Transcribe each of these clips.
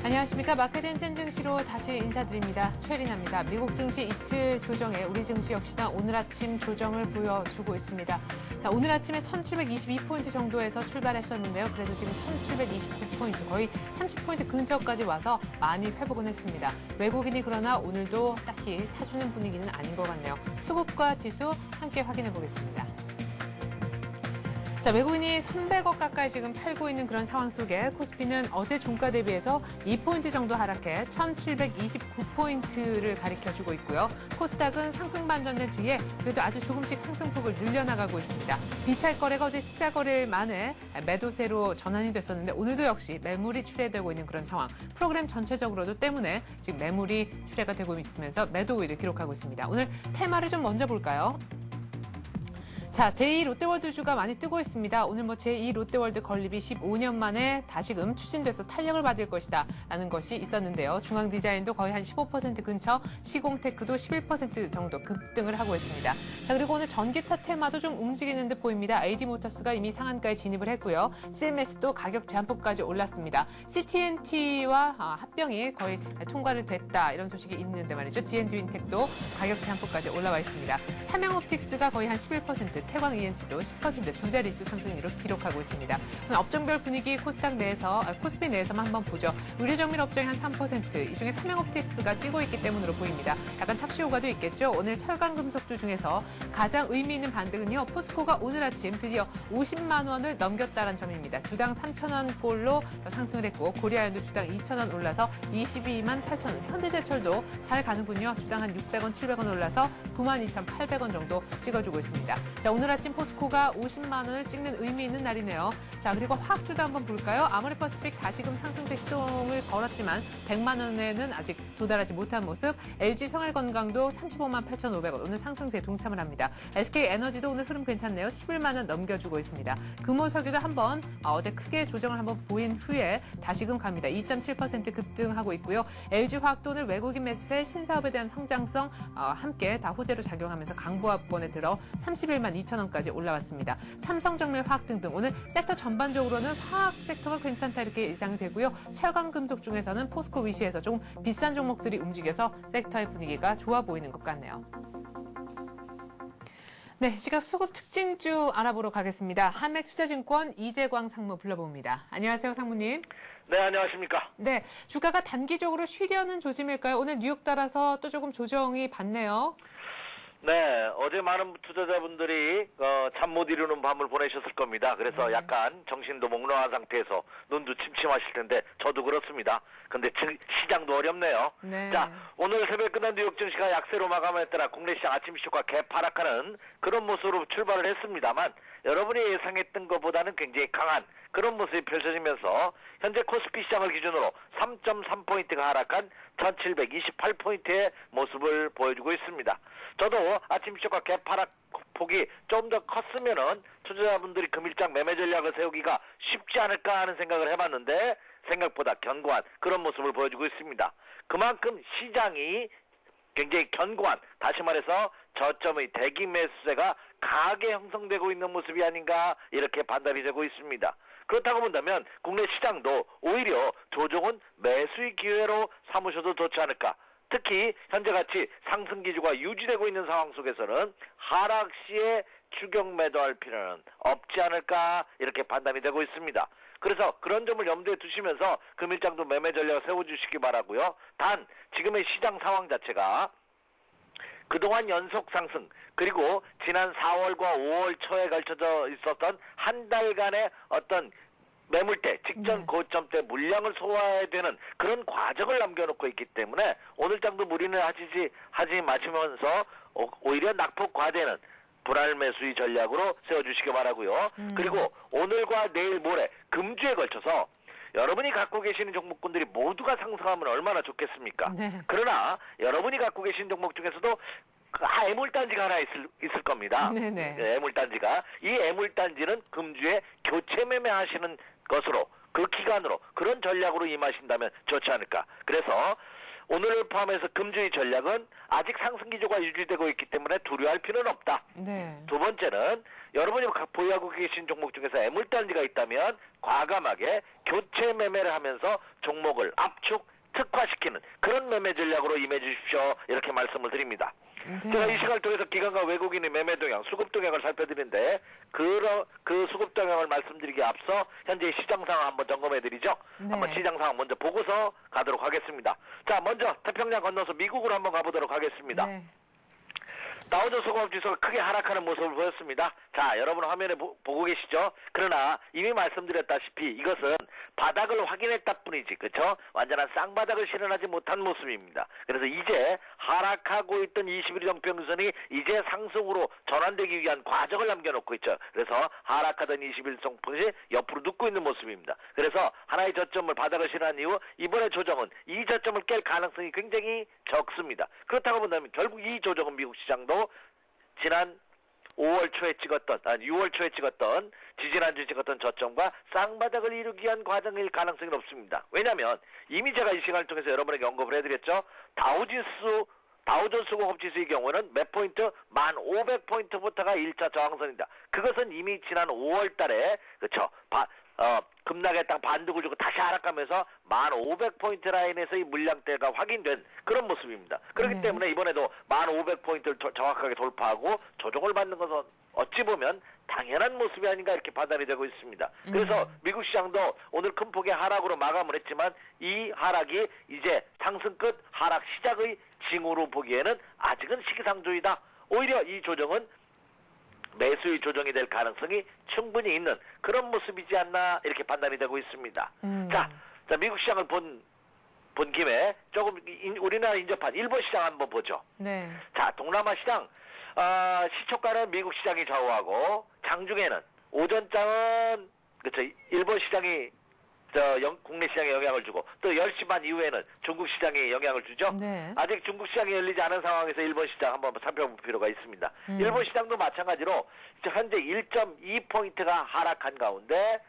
안녕하십니까. 마켓앤센 증시로 다시 인사드립니다. 최리나입니다. 미국 증시 이틀 조정에 우리 증시 역시나 오늘 아침 조정을 보여주고 있습니다. 자, 오늘 아침에 1722포인트 정도에서 출발했었는데요. 그래도 지금 1729포인트, 거의 30포인트 근처까지 와서 많이 회복은 했습니다. 외국인이 그러나 오늘도 딱히 사주는 분위기는 아닌 것 같네요. 수급과 지수 함께 확인해 보겠습니다. 자, 외국인이 300억 가까이 지금 팔고 있는 그런 상황 속에 코스피는 어제 종가 대비해서 2포인트 정도 하락해 1729포인트를 가리켜주고 있고요. 코스닥은 상승 반전된 뒤에 그래도 아주 조금씩 상승폭을 늘려나가고 있습니다. 비찰 거래가 어제 14거래일 만에 매도세로 전환이 됐었는데 오늘도 역시 매물이 출회되고 있는 그런 상황. 프로그램 전체적으로도 때문에 지금 매물이 출회가 되고 있으면서 매도 우위를 기록하고 있습니다. 오늘 테마를 좀 먼저 볼까요? 자, 제2 롯데월드주가 많이 뜨고 있습니다. 오늘 제2 롯데월드 건립이 15년 만에 다시금 추진돼서 탄력을 받을 것이다 라는 것이 있었는데요. 중앙디자인도 거의 한 15% 근처, 시공테크도 11% 정도 급등을 하고 있습니다. 자, 그리고 오늘 전기차 테마도 좀 움직이는 듯 보입니다. AD모터스가 이미 상한가에 진입을 했고요. CMS도 가격 제한폭까지 올랐습니다. CT&T와 합병이 거의 통과를 됐다 이런 소식이 있는데 말이죠. GND윈텍도 가격 제한폭까지 올라와 있습니다. 삼양옵틱스가 거의 한 11%, 태광 ENC도 10% 두 자릿수 상승률을 기록하고 있습니다. 업종별 분위기 코스피 내에서만 한번 보죠. 의료정밀 업종이 한 3%, 이 중에 삼양옵틱스가 뛰고 있기 때문으로 보입니다. 약간 착시 효과도 있겠죠. 오늘 철강금속주 중에서 가장 의미 있는 반등은요. 포스코가 오늘 아침 드디어 50만 원을 넘겼다는 점입니다. 주당 3,000원 꼴로 상승을 했고 고리아연도 주당 2,000원 올라서 22만 8,000원. 현대제철도 잘 가는군요. 주당 한 600원, 700원 올라서 92,800원 정도 찍어주고 있습니다. 자, 오늘 아침 포스코가 50만 원을 찍는 의미 있는 날이네요. 자, 그리고 화학주도 한번 볼까요? 아모레퍼시픽 다시금 상승세 시동을 걸었지만 100만 원에는 아직 도달하지 못한 모습. LG 생활건강도 35만 8,500원. 오늘 상승세에 동참을 합니다. SK에너지도 오늘 흐름 괜찮네요. 11만 원 넘겨주고 있습니다. 금호석유도 한번 어제 크게 조정을 한번 보인 후에 다시금 갑니다. 2.7% 급등하고 있고요. LG화학도 오늘 외국인 매수세, 신사업에 대한 성장성 함께 다 호재로 작용하면서 강보합권에 들어 31만 2천 원까지 올라왔습니다. 삼성정밀화학 등등 오늘 섹터 전반적으로는 화학 섹터가 괜찮다 이렇게 예상이 되고요. 철강금속 중에서는 포스코 위시에서 조금 비싼 종목들이 움직여서 섹터의 분위기가 좋아 보이는 것 같네요. 네, 시각 수급 특징주 알아보러 가겠습니다. 한맥투자증권 이재광 상무 불러봅니다. 안녕하세요, 상무님. 네, 안녕하십니까. 네, 주가가 단기적으로 쉬려는 조짐일까요? 오늘 뉴욕 따라서 또 조금 조정이 받네요. 네, 어제 많은 투자자분들이 잠 못 이루는 밤을 보내셨을 겁니다. 그래서 약간 정신도 몽롱한 상태에서 눈도 침침하실 텐데 저도 그렇습니다. 근데 시장도 어렵네요. 네. 자, 오늘 새벽 끝난 뉴욕 증시가 약세로 마감에 따라 국내 시장 아침 시초가 개파락하는 그런 모습으로 출발을 했습니다만 여러분이 예상했던 것보다는 굉장히 강한 그런 모습이 펼쳐지면서 현재 코스피 시장을 기준으로 3.3포인트가 하락한 1728포인트의 모습을 보여주고 있습니다. 저도 아침 시초가 개파락 폭이 좀 더 컸으면은 투자자분들이 금일장 매매 전략을 세우기가 쉽지 않을까 하는 생각을 해봤는데 생각보다 견고한 그런 모습을 보여주고 있습니다. 그만큼 시장이 굉장히 견고한, 다시 말해서 저점의 대기 매수세가 강하게 형성되고 있는 모습이 아닌가 이렇게 판단이 되고 있습니다. 그렇다고 본다면 국내 시장도 오히려 조정은 매수의 기회로 삼으셔도 좋지 않을까. 특히 현재같이 상승 기조가 유지되고 있는 상황 속에서는 하락 시에 추격 매도할 필요는 없지 않을까 이렇게 판단이 되고 있습니다. 그래서 그런 점을 염두에 두시면서 금일장도 매매 전략을 세워주시기 바라고요. 단 지금의 시장 상황 자체가 그동안 연속 상승 그리고 지난 4월과 5월 초에 걸쳐져 있었던 한 달간의 어떤 매물대, 직전 고점 때 물량을 소화해야 되는 그런 과정을 남겨놓고 있기 때문에 오늘장도 무리는 하지 마시면서 오히려 낙폭 과대는 불알 매수의 전략으로 세워주시기 바라고요. 그리고 오늘과 내일 모레 금주에 걸쳐서 여러분이 갖고 계시는 종목군들이 모두가 상승하면 얼마나 좋겠습니까? 네. 그러나 여러분이 갖고 계신 종목 중에서도 애물단지가 하나 있을 겁니다. 네네. 네, 애물단지가. 이 애물단지는 금주에 교체 매매하시는 것으로 그 기간으로 그런 전략으로 임하신다면 좋지 않을까. 그래서 오늘을 포함해서 금주의 전략은 아직 상승 기조가 유지되고 있기 때문에 두려워할 필요는 없다. 네. 두 번째는 여러분이 보유하고 계신 종목 중에서 애물단지가 있다면 과감하게 교체 매매를 하면서 종목을 압축, 특화시키는 그런 매매 전략으로 임해 주십시오. 이렇게 말씀을 드립니다. 네. 제가 이 시간을 통해서 기관과 외국인의 매매 동향, 수급 동향을 살펴드리는데 그 수급 동향을 말씀드리기에 앞서 현재 시장 상황 한번 점검해 드리죠. 네. 한번 시장 상황 먼저 보고서 가도록 하겠습니다. 자, 먼저 태평양 건너서 미국으로 한번 가보도록 하겠습니다. 네. 다우존스 공업지수가 크게 하락하는 모습을 보였습니다. 자, 여러분 화면에 보고 계시죠? 그러나 이미 말씀드렸다시피 이것은 바닥을 확인했다 뿐이지, 그렇죠? 완전한 쌍바닥을 실현하지 못한 모습입니다. 그래서 이제 하락하고 있던 21일 정평균선이 이제 상승으로 전환되기 위한 과정을 남겨놓고 있죠. 그래서 하락하던 21일 정평균선이 옆으로 눕고 있는 모습입니다. 그래서 하나의 저점을 바닥을 실현한 이후 이번에 조정은 이 저점을 깰 가능성이 굉장히 적습니다. 그렇다고 본다면 결국 이 조정은 미국 시장도 지난 5월 초에 찍었던, 6월 초에 찍었던, 지지난주에 찍었던 저점과 쌍바닥을 이루기 위한 과정일 가능성이 높습니다. 왜냐하면 이미 제가 이 시간을 통해서 여러분에게 언급을 해드렸죠. 다우존스 공업지수의 경우는 몇 포인트? 1500포인트부터가 1차 저항선이다. 그것은 이미 지난 5월 달에, 그쵸, 급락의 땅 반등을 주고 다시 하락하면서 1500포인트 라인에서 이 물량대가 확인된 그런 모습입니다. 그렇기 때문에 이번에도 1500포인트를 정확하게 돌파하고 조정을 받는 것은 어찌 보면 당연한 모습이 아닌가 이렇게 판단이 되고 있습니다. 그래서 미국 시장도 오늘 큰 폭의 하락으로 마감을 했지만 이 하락이 이제 상승 끝 하락 시작의 징후로 보기에는 아직은 시기상조이다. 오히려 이 조정은 매수의 조정이 될 가능성이 충분히 있는 그런 모습이지 않나 이렇게 판단이 되고 있습니다. 자, 미국 시장을 본 김에 조금 우리나라 인접한 일본 시장 한번 보죠. 네. 자, 동남아 시장 시초가는 미국 시장이 좌우하고 장중에는 오전장은 그렇죠, 일본 시장이 국내 시장에 영향을 주고 또 10시 반 이후에는 중국 시장에 영향을 주죠. 네. 아직 중국 시장이 열리지 않은 상황에서 일본 시장 한번 살펴볼 필요가 있습니다. 일본 시장도 마찬가지로 현재 1.2포인트가 하락한 가운데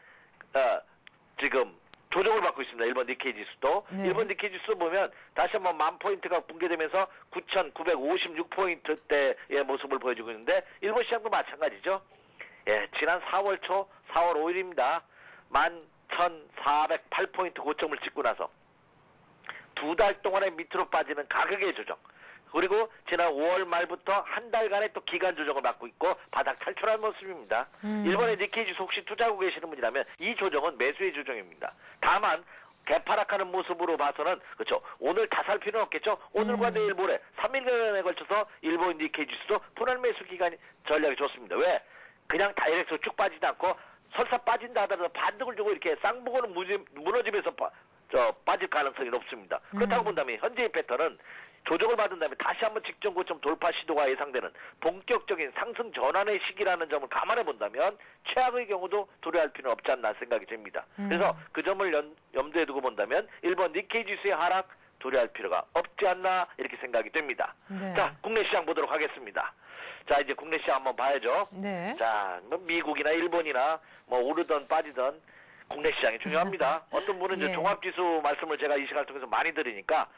지금 조정을 받고 있습니다. 일본 니케이 지수도. 네. 일본 니케이 지수 보면 다시 한번 10,000포인트가 붕괴되면서 9,956포인트대의 모습을 보여주고 있는데 일본 시장도 마찬가지죠. 예, 지난 4월 초 4월 5일입니다. 11,408포인트 고점을 찍고 나서 두 달 동안의 밑으로 빠지는 가격의 조정, 그리고 지난 5월 말부터 한 달간의 또 기간 조정을 받고 있고 바닥 탈출한 모습입니다. 일본의 니케이 지수 혹시 투자하고 계시는 분이라면 이 조정은 매수의 조정입니다. 다만 개파락하는 모습으로 봐서는 그렇죠. 오늘 다 살 필요는 없겠죠. 오늘과 내일 모레 3일간에 걸쳐서 일본 니케이 지수도 분할 매수 기간 전략이 좋습니다. 왜? 그냥 다이렉트로 쭉 빠지지 않고 설사 빠진다 하더라도 반등을 주고 이렇게 쌍봉으로 무너지면서 빠질 가능성이 높습니다. 그렇다고 본다면 현재의 패턴은 조정을 받은 다음에 다시 한번 직전 고점 돌파 시도가 예상되는 본격적인 상승 전환의 시기라는 점을 감안해 본다면 최악의 경우도 두려워할 필요는 없지 않나 생각이 듭니다. 그래서 그 점을 염두에 두고 본다면 일본 니케이 지수의 하락 두려워할 필요가 없지 않나 이렇게 생각이 됩니다. 네. 자, 국내 시장 보도록 하겠습니다. 자, 이제 국내 시장 한번 봐야죠. 네. 자, 뭐 미국이나 일본이나 뭐 오르던 빠지던 국내 시장이 중요합니다. 어떤 분은 이제 예. 종합지수 말씀을 제가 이 시간을 통해서 많이 들으니까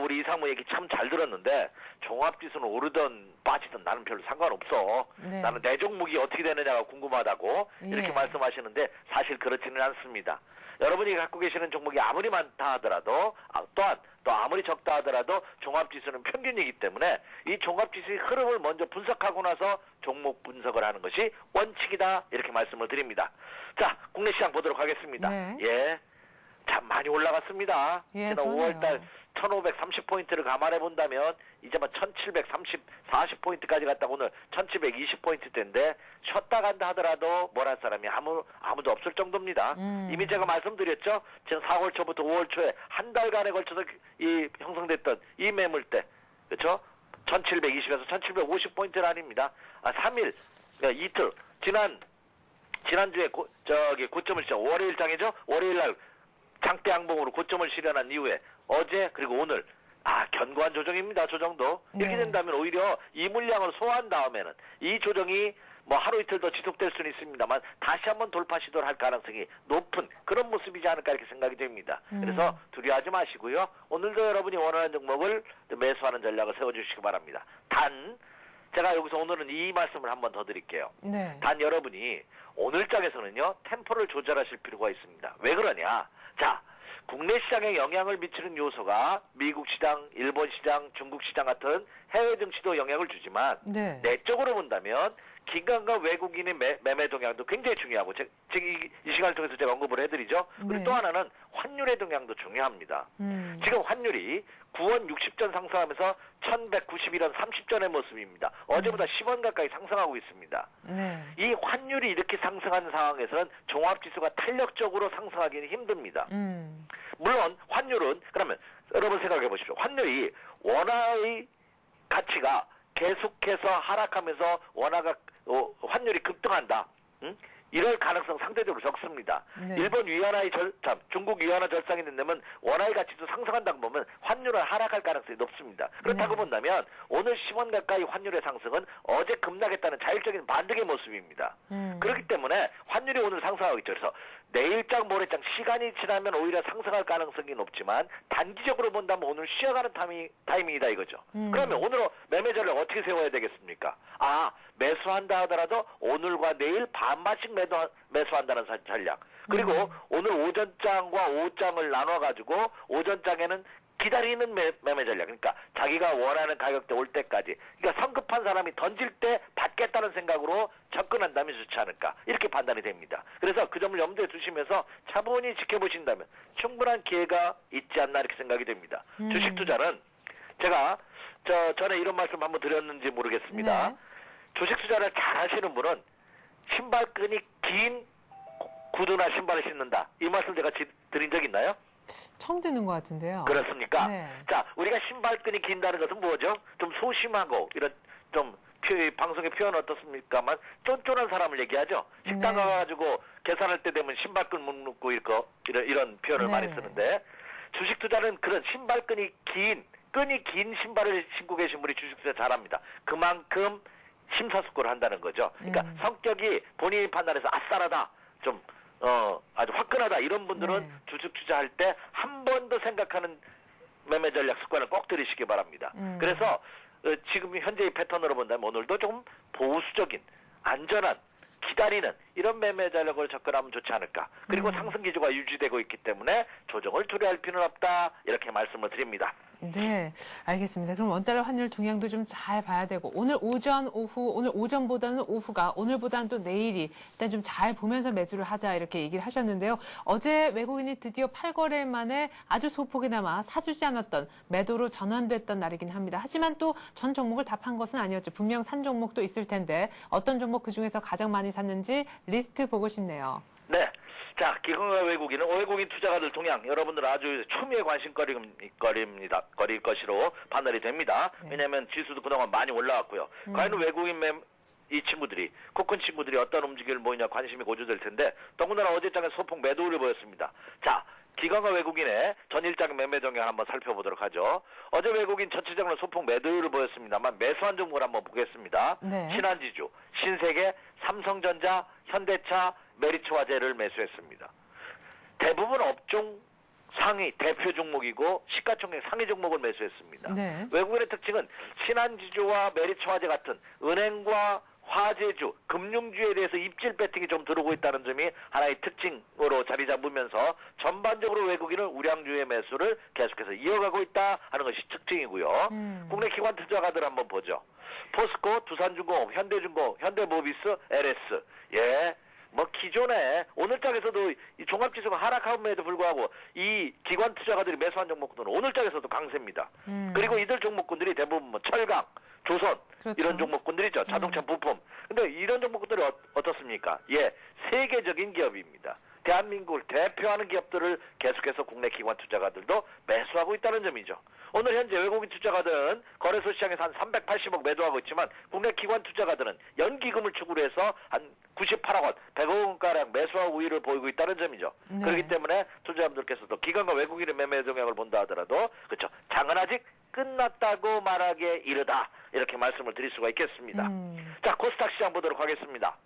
우리 이상무 얘기 참 잘 들었는데 종합지수는 오르던 빠지던 나는 별로 상관없어. 네. 나는 내 종목이 어떻게 되느냐가 궁금하다고 이렇게 예. 말씀하시는데 사실 그렇지는 않습니다. 여러분이 갖고 계시는 종목이 아무리 많다 하더라도 또한 또 아무리 적다 하더라도 종합지수는 평균이기 때문에 이 종합지수의 흐름을 먼저 분석하고 나서 종목 분석을 하는 것이 원칙이다 이렇게 말씀을 드립니다. 자, 국내 시장 보도록 하겠습니다. 네. 예, 참 많이 올라갔습니다. 예, 지난 그러네요. 5월달 1530포인트를 감안해 본다면 이제 뭐 1740포인트까지 갔다 오늘 1720포인트대인데 쉬었다 간다 하더라도 뭘 할 사람이 아무도 없을 정도입니다. 이미 제가 말씀드렸죠. 지금 4월 초부터 5월 초에 한 달간에 걸쳐서 이 형성됐던 이 매물대, 그렇죠? 1720에서 1750포인트는 아닙니다. 3일, 그러니까 이틀, 지난주에 고점을 시작 월요일장이죠. 월요일날 장대 양봉으로 고점을 실현한 이후에 어제 그리고 오늘 견고한 조정입니다. 조정도 이렇게 네. 된다면 오히려 이 물량을 소화한 다음에는 이 조정이 뭐 하루 이틀 더 지속될 수는 있습니다만 다시 한번 돌파 시도를 할 가능성이 높은 그런 모습이지 않을까 이렇게 생각이 됩니다. 그래서 두려워하지 마시고요. 오늘도 여러분이 원하는 종목을 매수하는 전략을 세워주시기 바랍니다. 단 제가 여기서 오늘은 이 말씀을 한번 더 드릴게요. 네. 단 여러분이 오늘 장에서는요 템포를 조절하실 필요가 있습니다. 왜 그러냐? 자, 국내 시장에 영향을 미치는 요소가 미국 시장, 일본 시장, 중국 시장 같은 해외 증시도 영향을 주지만 네. 내적으로 본다면 기관과 외국인의 매매 동향도 굉장히 중요하고 지금 이 시간을 통해서 제가 언급을 해드리죠. 그리고 네. 또 하나는 환율의 동향도 중요합니다. 지금 환율이 9원 60전 상승하면서 1191원 30전의 모습입니다. 어제보다 10원 가까이 상승하고 있습니다. 네. 이 환율이 이렇게 상승한 상황에서는 종합지수가 탄력적으로 상승하기는 힘듭니다. 물론 환율은 그러면 여러분 생각해 보십시오. 환율이 원화의 가치가 계속해서 하락하면서 환율이 급등한다. 이럴 가능성 상대적으로 적습니다. 네. 일본 위안화의 중국 위안화 절상이 된다면 원화의 가치도 상승한다고 보면 환율은 하락할 가능성이 높습니다. 그렇다고 네. 본다면 오늘 10원 가까이 환율의 상승은 어제 급락했다는 자율적인 반등의 모습입니다. 그렇기 때문에 환율이 오늘 상승하고 있죠. 그래서 내일장 모레장 시간이 지나면 오히려 상승할 가능성이 높지만 단기적으로 본다면 오늘 쉬어가는 타이밍이다 이거죠. 그러면 오늘 매매 전략 어떻게 세워야 되겠습니까? 매수한다 하더라도 오늘과 내일 반반씩 매수한다는 전략. 그리고 오늘 오전장과 오후장을 나눠가지고 오전장에는 기다리는 매매 전략. 그러니까 자기가 원하는 가격대 올 때까지. 그러니까 성급한 사람이 던질 때 받겠다는 생각으로 접근한다면 좋지 않을까. 이렇게 판단이 됩니다. 그래서 그 점을 염두에 두시면서 차분히 지켜보신다면 충분한 기회가 있지 않나 이렇게 생각이 됩니다. 주식 투자는 제가 전에 이런 말씀 한번 드렸는지 모르겠습니다. 네. 주식 투자를 잘 하시는 분은 신발끈이 긴 구두나 신발을 신는다. 이 말씀 제가 드린 적 있나요? 처음 듣는 것 같은데요. 그렇습니까? 네. 자, 우리가 신발끈이 긴다는 것은 뭐죠? 좀 소심하고 이런 좀 방송의 표현 어떻습니까만 쫀쫀한 사람을 얘기하죠. 식당 네. 가가지고 계산할 때 되면 신발끈 묶고 이런 표현을 네. 많이 쓰는데 주식 투자는 그런 끈이 긴 신발을 신고 계신 분이 주식 투자 잘합니다. 그만큼 심사숙고를 한다는 거죠. 그러니까 성격이 본인이 판단해서 아싸라다, 좀 아주 화끈하다 이런 분들은 네. 주식 투자할 때 한 번 더 생각하는 매매 전략 습관을 꼭 들이시기 바랍니다. 그래서 지금 현재의 패턴으로 본다면 오늘도 조금 보수적인 안전한 기다리는 이런 매매 전략을 접근하면 좋지 않을까. 그리고 상승 기조가 유지되고 있기 때문에 조정을 두려워할 필요는 없다. 이렇게 말씀을 드립니다. 네, 알겠습니다. 그럼 원달러 환율 동향도 좀 잘 봐야 되고 오늘 오전, 오후, 오늘 오전보다는 오후가 오늘보다는 또 내일이 일단 좀 잘 보면서 매수를 하자 이렇게 얘기를 하셨는데요. 어제 외국인이 드디어 8거래일 만에 아주 소폭이나마 사주지 않았던 매도로 전환됐던 날이긴 합니다. 하지만 또 전 종목을 다 판 것은 아니었죠. 분명 산 종목도 있을 텐데 어떤 종목 그중에서 가장 많이 샀는지 리스트 보고 싶네요. 네. 자, 기관과 외국인 투자가들 동향 여러분들 아주 초미의 관심거리일 것으로 판단이 됩니다. 네. 왜냐하면 지수도 그동안 많이 올라왔고요. 과연 외국인 이 친구들이 코큰 친구들이 어떤 움직임을 보이냐 관심이 고조될 텐데 더군다나 어제장에 소폭 매도를 보였습니다. 자, 기관과 외국인의 전일장 매매 동향 한번 살펴보도록 하죠. 어제 외국인 전체적으로 소폭 매도를 보였습니다만 매수한 종목을 한번 보겠습니다. 네. 신한지주, 신세계, 삼성전자, 현대차, 메리츠화재를 매수했습니다. 대부분 업종 상위 대표 종목이고 시가총액 상위 종목을 매수했습니다. 네. 외국인의 특징은 신한지주와 메리츠화재 같은 은행과 화재주, 금융주에 대해서 입질 배팅이 좀 들어오고 있다는 점이 하나의 특징으로 자리 잡으면서 전반적으로 외국인은 우량주의 매수를 계속해서 이어가고 있다 하는 것이 특징이고요. 국내 기관 투자가들 한번 보죠. 포스코, 두산중공업, 현대중공업, 현대모비스, LS. 예. 기존에 오늘장에서도 이 종합지수가 하락함에도 불구하고 이 기관 투자가들이 매수한 종목들은 오늘장에서도 강세입니다. 그리고 이들 종목군들이 대부분 철강, 조선 그렇죠. 이런 종목군들이죠. 자동차 부품. 근데 이런 종목군들이 어떻습니까? 예, 세계적인 기업입니다. 대한민국을 대표하는 기업들을 계속해서 국내 기관 투자가들도 매수하고 있다는 점이죠. 오늘 현재 외국인 투자가들은 거래소 시장에서 한 380억 매도하고 있지만 국내 기관 투자가들은 연기금을 축으로 해서 한 98억 원, 100억 원가량 매수하고 우위를 보이고 있다는 점이죠. 네. 그렇기 때문에 투자자분들께서도 기관과 외국인의 매매 동향을 본다 하더라도 그렇죠. 장은 아직 끝났다고 말하기에 이르다. 이렇게 말씀을 드릴 수가 있겠습니다. 자, 코스닥 시장 보도록 하겠습니다.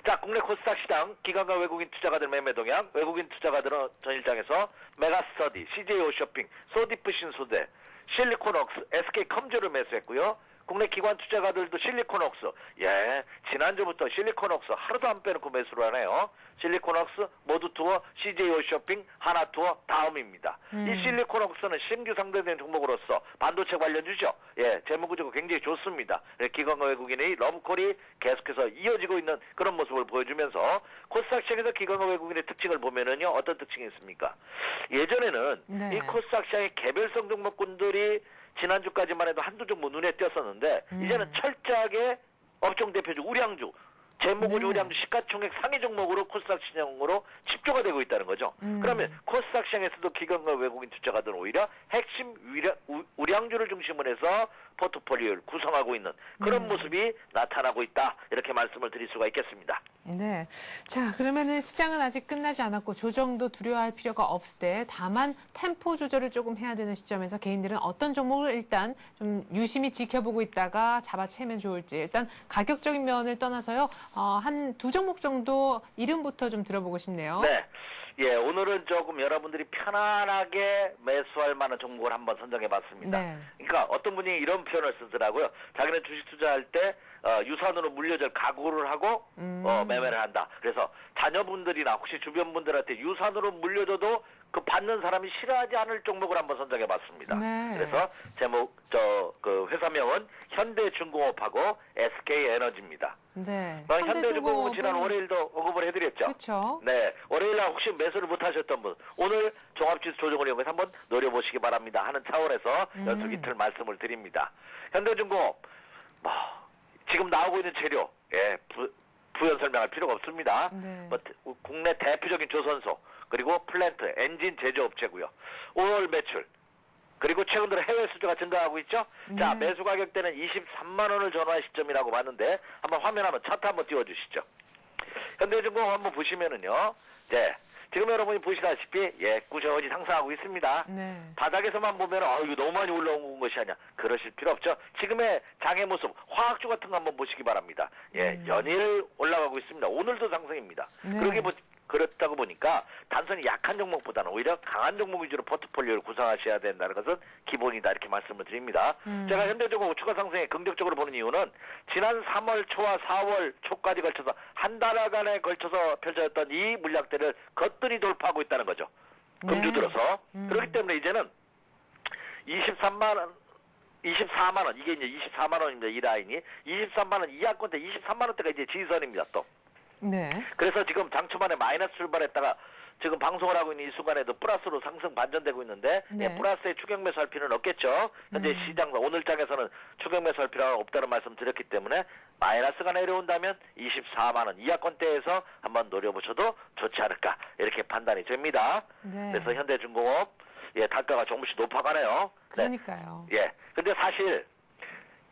자, 국내 코스닥 시장 기관과 외국인 투자가들 매매 동향, 외국인 투자가들은 전일장에서 메가스터디, CJ 오쇼핑, 소디프 신소재, 실리콘웍스, SK컴즈를 매수했고요. 국내 기관 투자가들도 실리콘웍스, 예, 지난주부터 실리콘웍스 하루도 안 빼놓고 매수를 하네요. 실리콘웍스, 모두투어, CJ 오쇼핑, 하나투어 다음입니다. 이 실리콘웍스는 신규 상대된 종목으로서 반도체 관련주죠. 예, 재무구조가 굉장히 좋습니다. 예, 기관과 외국인의 러브콜이 계속해서 이어지고 있는 그런 모습을 보여주면서 코스닥 시장에서 기관과 외국인의 특징을 보면은요, 어떤 특징이 있습니까? 예전에는 네. 이 코스닥 시장의 개별성 종목군들이 지난주까지만 해도 한두 종목 눈에 띄었었는데 이제는 철저하게 업종 대표주 우량주, 재무구조 네. 우량주 시가총액 상위 종목으로 코스닥 시장으로 집중화 되고 있다는 거죠. 그러면 코스닥 시장에서도 기관과 외국인 투자가들은 오히려 핵심 우량주를 중심으로 해서 포트폴리오를 구성하고 있는 그런 모습이 나타나고 있다. 이렇게 말씀을 드릴 수가 있겠습니다. 네. 자, 그러면은 시장은 아직 끝나지 않았고 조정도 두려워할 필요가 없을 때 다만 템포 조절을 조금 해야 되는 시점에서 개인들은 어떤 종목을 일단 좀 유심히 지켜보고 있다가 잡아채면 좋을지 일단 가격적인 면을 떠나서요. 한 두 종목 정도 이름부터 좀 들어보고 싶네요. 네. 예, 오늘은 조금 여러분들이 편안하게 매수할 만한 종목을 한번 선정해 봤습니다. 네. 그러니까 어떤 분이 이런 표현을 쓰더라고요. 자기는 주식 투자할 때 유산으로 물려줄 각오를 하고 매매를 한다. 그래서 자녀분들이나 혹시 주변 분들한테 유산으로 물려줘도 그 받는 사람이 싫어하지 않을 종목을 한번 선정해 봤습니다. 네. 그래서 제목 그 회사명은 현대중공업하고 SK에너지입니다. 네. 현대중공업은 지난 월요일도 언급을 해드렸죠. 그렇죠. 네, 월요일날 혹시 매수를 못하셨던 분 오늘 종합지수 조정을 이용해서 한번 노려보시기 바랍니다 하는 차원에서 연속 이틀 말씀을 드립니다. 현대중공업 지금 나오고 있는 재료 부연 설명할 필요가 없습니다. 네. 국내 대표적인 조선소 그리고 플랜트 엔진 제조업체고요. 5월 매출 그리고 최근 들어 해외 수주가 증가하고 있죠. 자, 매수 가격대는 23만 원을 전후한 시점이라고 봤는데 한번 화면 한번 차트 한번 띄워주시죠. 현대중공업 한번 보시면은요. 네, 지금 여러분이 보시다시피 꾸준히 상승하고 있습니다. 네. 바닥에서만 보면 이거 너무 많이 올라온 것이 아니야. 그러실 필요 없죠. 지금의 장의 모습 화학주 같은 거 한번 보시기 바랍니다. 연일 올라가고 있습니다. 오늘도 상승입니다. 네. 그렇다고 보니까 단순히 약한 종목보다는 오히려 강한 종목 위주로 포트폴리오를 구성하셔야 된다는 것은 기본이다 이렇게 말씀을 드립니다. 제가 현대중공업 추가 상승에 긍정적으로 보는 이유는 지난 3월 초와 4월 초까지 걸쳐서 한 달간에 걸쳐서 펼쳐졌던 이 물량대를 거뜬히 돌파하고 있다는 거죠. 금주 들어서. 그렇기 때문에 이제는 24만 원 이게 이제 24만 원입니다. 이 라인이 23만 원 이하권대 23만 원대가 이제 지지선입니다. 또. 네. 그래서 지금 장초반에 마이너스 출발했다가 지금 방송을 하고 있는 이 순간에도 플러스로 상승 반전되고 있는데 플러스에 추격 매수할 필요는 없겠죠. 현재 시장과 오늘 장에서는 추격 매수할 필요가 없다는 말씀 드렸기 때문에 마이너스가 내려온다면 24만 원 이하권대에서 한번 노려보셔도 좋지 않을까 이렇게 판단이 됩니다. 네. 그래서 현대중공업 단가가 조금씩 높아가네요. 그러니까요. 네. 근데 사실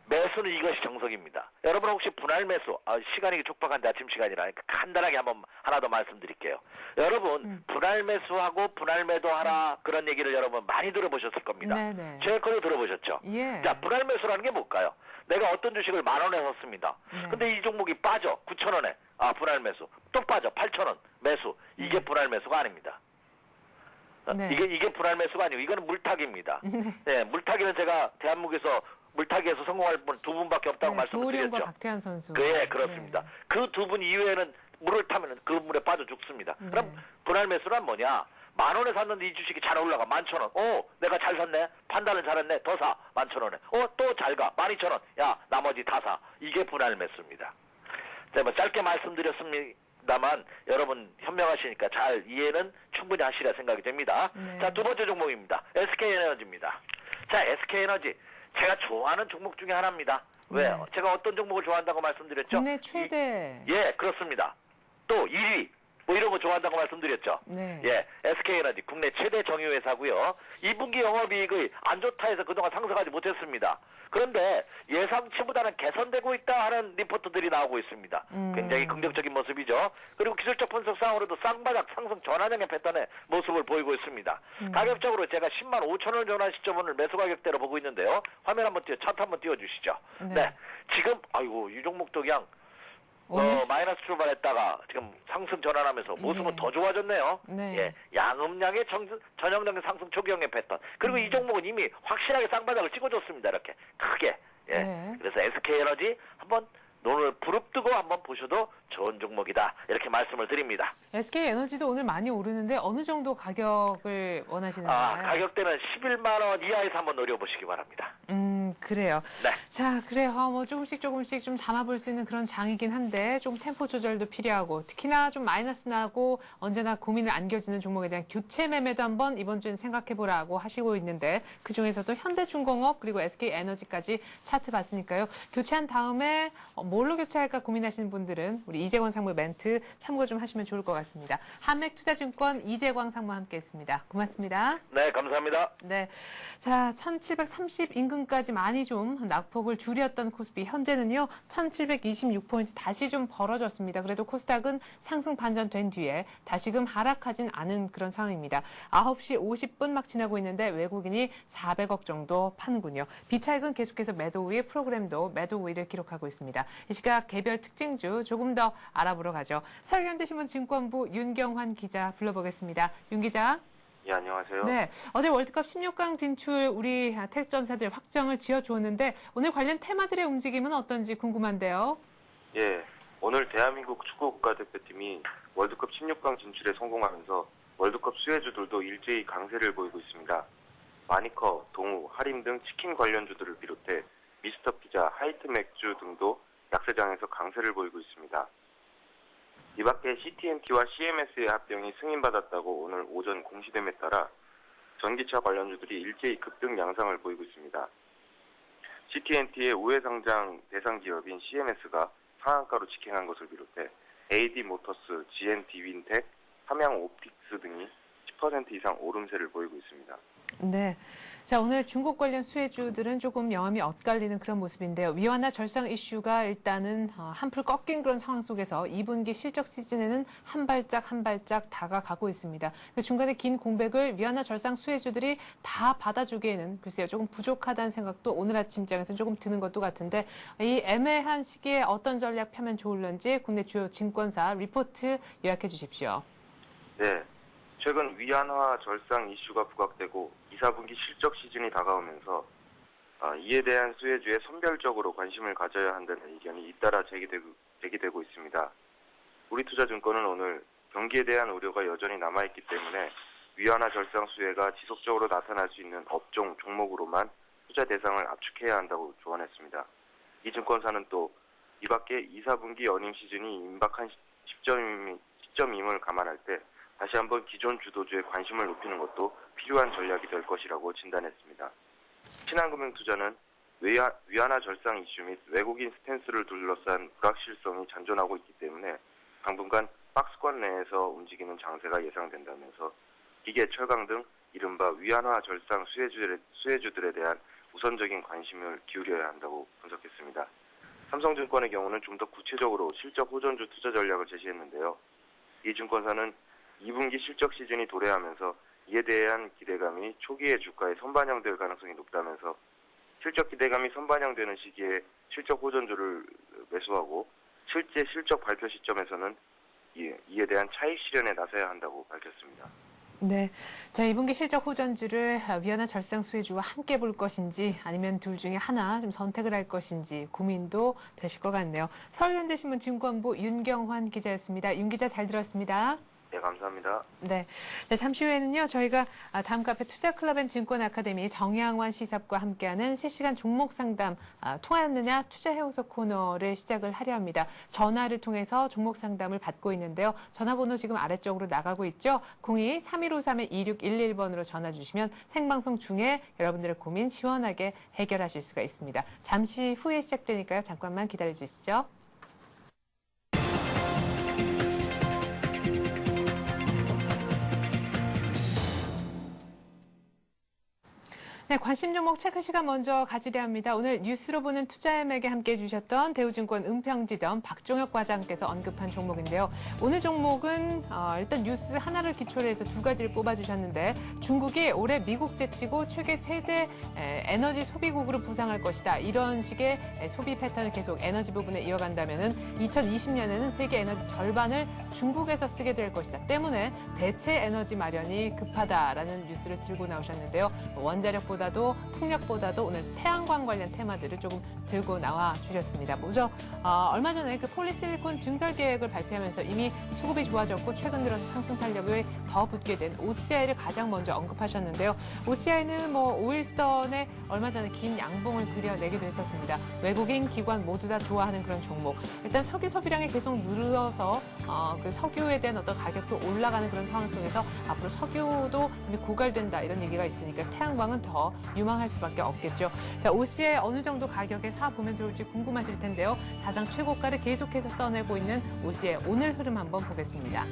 매수는 이것이 정석입니다. 여러분 혹시 분할 매수, 시간이 촉박한데 아침 시간이라 간단하게 하나 더 말씀드릴게요. 여러분 분할 매수하고 분할 매도하라 그런 얘기를 여러분 많이 들어보셨을 겁니다. 네네. 제 거로 들어보셨죠? 예. 자, 분할 매수라는 게 뭘까요? 내가 어떤 주식을 10,000원에 샀습니다. 근데 이 종목이 빠져 9,000원에 분할 매수, 또 빠져 8,000원 매수. 이게 분할 매수가 아닙니다. 네. 이게 분할 매수가 아니고 이거는 물타기입니다. 네, 물타기는 제가 대한민국에서 물타기에서 성공할 분 두 분밖에 없다고 말씀을 드렸죠. 조우룡과 박태환 선수. 네, 그렇습니다. 그 두 분 이외에는 물을 타면 그 물에 빠져 죽습니다. 그럼 분할 매수란 뭐냐? 10,000원에 샀는데 이 주식이 잘 올라가 11,000원. 내가 잘 샀네. 판단을 잘했네. 더 사. 11,000원에. 또 잘 가. 12,000원. 야, 나머지 다 사. 이게 분할 매수입니다. 제가 짧게 말씀드렸습니다만 여러분 현명하시니까 잘 이해는 충분히 하시리라 생각이 됩니다. 네. 자, 두 번째 종목입니다. SK에너지입니다. 자, SK에너지. 제가 좋아하는 종목 중에 하나입니다. 왜요? 제가 어떤 종목을 좋아한다고 말씀드렸죠? 국내 최대. 그렇습니다. 또 1위. 뭐 이런 거 좋아한다고 말씀드렸죠. 네. 예, SK에너지 국내 최대 정유회사고요. 2분기 영업이익이 안 좋다 해서 그동안 상승하지 못했습니다. 그런데 예상치보다는 개선되고 있다 하는 리포트들이 나오고 있습니다. 굉장히 긍정적인 모습이죠. 그리고 기술적 분석상으로도 쌍바닥 상승 전환형의 패턴의 모습을 보이고 있습니다. 가격적으로 제가 10만 5천 원 전환 시점을 매수 가격대로 보고 있는데요. 화면 한번 차트 한번 띄워주시죠. 네. 지금 아이고 이 종목도 그냥 마이너스 출발했다가 지금 상승 전환하면서 모습은 더 좋아졌네요. 네. 예, 양음량의 전형적인 상승 초기형의 패턴. 그리고 이 종목은 이미 확실하게 쌍바닥을 찍어줬습니다. 이렇게 크게. 예. 네. 그래서 SK에너지 한번 눈을 부릅뜨고 한번 보셔도 좋은 종목이다. 이렇게 말씀을 드립니다. SK에너지도 오늘 많이 오르는데 어느 정도 가격을 원하시는 건가요? 가격대는 11만 원 이하에서 한번 노려보시기 바랍니다. 그래요. 네. 자, 그래요. 뭐 조금씩 좀 담아볼 수 있는 그런 장이긴 한데 좀 템포 조절도 필요하고 특히나 좀 마이너스 나고 언제나 고민을 안겨주는 종목에 대한 교체 매매도 한번 이번 주엔 생각해보라고 하시고 있는데 그중에서도 현대중공업 그리고 SK에너지까지 차트 봤으니까요. 교체한 다음에 뭘로 교체할까 고민하시는 분들은 우리 이재권 상무 멘트 참고 좀 하시면 좋을 것 같습니다. 한맥투자증권 이재광 상무 함께했습니다. 고맙습니다. 네, 감사합니다. 네, 자 1730 인근까지 많이 좀 낙폭을 줄였던 코스피 현재는요 1726포인트 다시 좀 벌어졌습니다. 그래도 코스닥은 상승 반전된 뒤에 다시금 하락하진 않은 그런 상황입니다. 9시 50분 막 지나고 있는데 외국인이 400억 정도 파는군요. 비차익은 계속해서 매도 우위 프로그램도 매도 우위를 기록하고 있습니다. 이 시각 개별 특징주 조금 더 알아보러 가죠. 서울현대신문 증권부 윤경환 기자 불러보겠습니다. 윤 기자. 예, 안녕하세요. 네, 어제 월드컵 16강 진출 우리 택전사들 확정을 지어주었는데 오늘 관련 테마들의 움직임은 어떤지 궁금한데요. 예, 오늘 대한민국 축구 국가대표팀이 월드컵 16강 진출에 성공하면서 월드컵 수혜주들도 일제히 강세를 보이고 있습니다. 마니커, 동우, 하림 등 치킨 관련주들을 비롯해 미스터 피자, 하이트 맥주 등도 약세장에서 강세를 보이고 있습니다. 이 밖에 CT&T와 CMS의 합병이 승인받았다고 오늘 오전 공시됨에 따라 전기차 관련주들이 일제히 급등 양상을 보이고 있습니다. CT&T의 우회상장 대상 기업인 CMS가 상한가로 직행한 것을 비롯해 AD 모터스, GNT 윈텍, 함양 옵틱스 등이 10% 이상 오름세를 보이고 있습니다. 네. 자, 오늘 중국 관련 수혜주들은 조금 영암이 엇갈리는 그런 모습인데요. 위안화 절상 이슈가 일단은 한풀 꺾인 그런 상황 속에서 2분기 실적 시즌에는 한 발짝 다가가고 있습니다. 그 중간에 긴 공백을 위안화 절상 수혜주들이 다 받아주기에는 글쎄요, 조금 부족하다는 생각도 오늘 아침장에서 조금 드는 것도 같은데 이 애매한 시기에 어떤 전략 펴면 좋을런지 국내 주요 증권사 리포트 요약해 주십시오. 네. 최근 위안화 절상 이슈가 부각되고 2, 4분기 실적 시즌이 다가오면서 이에 대한 수혜주에 선별적으로 관심을 가져야 한다는 의견이 잇따라 제기되고 있습니다. 우리투자증권은 오늘 경기에 대한 우려가 여전히 남아있기 때문에 위안화 절상 수혜가 지속적으로 나타날 수 있는 업종, 종목으로만 투자 대상을 압축해야 한다고 조언했습니다. 이 증권사는 또 이 밖에 2, 4분기 어닝 시즌이 임박한 시점임을 감안할 때 다시 한번 기존 주도주에 관심을 높이는 것도 필요한 전략이 될 것이라고 진단했습니다. 신한금융투자는 위안화 절상 이슈 및 외국인 스탠스를 둘러싼 불확실성이 잔존하고 있기 때문에 당분간 박스권 내에서 움직이는 장세가 예상된다면서 기계, 철강 등 이른바 위안화 절상 수혜주들에 대한 우선적인 관심을 기울여야 한다고 분석했습니다. 삼성증권의 경우는 좀 더 구체적으로 실적 호전주 투자 전략을 제시했는데요. 이 증권사는 2분기 실적 시즌이 도래하면서 이에 대한 기대감이 초기에 주가에 선반영될 가능성이 높다면서 실적 기대감이 선반영되는 시기에 실적 호전주를 매수하고 실제 실적 발표 시점에서는 이에 대한 차익 실현에 나서야 한다고 밝혔습니다. 네. 자, 2분기 실적 호전주를 위안화 절상 수혜주와 함께 볼 것인지 아니면 둘 중에 하나 좀 선택을 할 것인지 고민도 되실 것 같네요. 서울현대신문 증권부 윤경환 기자였습니다. 윤 기자 잘 들었습니다. 네, 감사합니다. 네. 네, 잠시 후에는요, 저희가 다음 카페 투자클럽 앤 증권아카데미 정양환 시삽과 함께하는 실시간 종목 상담 통하였느냐 투자해오서 코너를 시작을 하려 합니다. 전화를 통해서 종목 상담을 받고 있는데요. 전화번호 지금 아래쪽으로 나가고 있죠. 02-3153-2611번으로 전화 주시면 생방송 중에 여러분들의 고민 시원하게 해결하실 수가 있습니다. 잠시 후에 시작되니까요. 잠깐만 기다려 주시죠. 네, 관심 종목 체크 시간 먼저 가지려 합니다. 오늘 뉴스로 보는 투자엠에게 함께해 주셨던 대우증권 은평지점 박종혁 과장께서 언급한 종목인데요. 오늘 종목은 일단 뉴스 하나를 기초로 해서 두 가지를 뽑아주셨는데 중국이 올해 미국 제치고 세계 최대 에너지 소비국으로 부상할 것이다. 이런 식의 소비 패턴을 계속 에너지 부분에 이어간다면 2020년에는 세계 에너지 절반을 중국에서 쓰게 될 것이다. 때문에 대체 에너지 마련이 급하다라는 뉴스를 들고 나오셨는데요. 원자력보다도 풍력보다도 오늘 태양광 관련 테마들을 조금 들고 나와 주셨습니다. 먼저 얼마 전에 그 폴리실리콘 증설 계획을 발표하면서 이미 수급이 좋아졌고 최근 들어서 상승 탄력이 더 붙게 된 OCI를 가장 먼저 언급하셨는데요. OCI는 뭐 5일선에 얼마 전에 긴 양봉을 그려내기도 했었습니다. 외국인 기관 모두 다 좋아하는 그런 종목. 일단 석유 소비량이 계속 늘어서 그 석유에 대한 어떤 가격도 올라가는 그런 상황 속에서 앞으로 석유도 이미 고갈된다 이런 얘기가 있으니까 태양광은 더 유망할 수밖에 없겠죠. 자, OCI 어느 정도 가격에 사 보면 좋을지 궁금하실 텐데요. 사상 최고가를 계속해서 써내고 있는 OCI 오늘 흐름 한번 보겠습니다.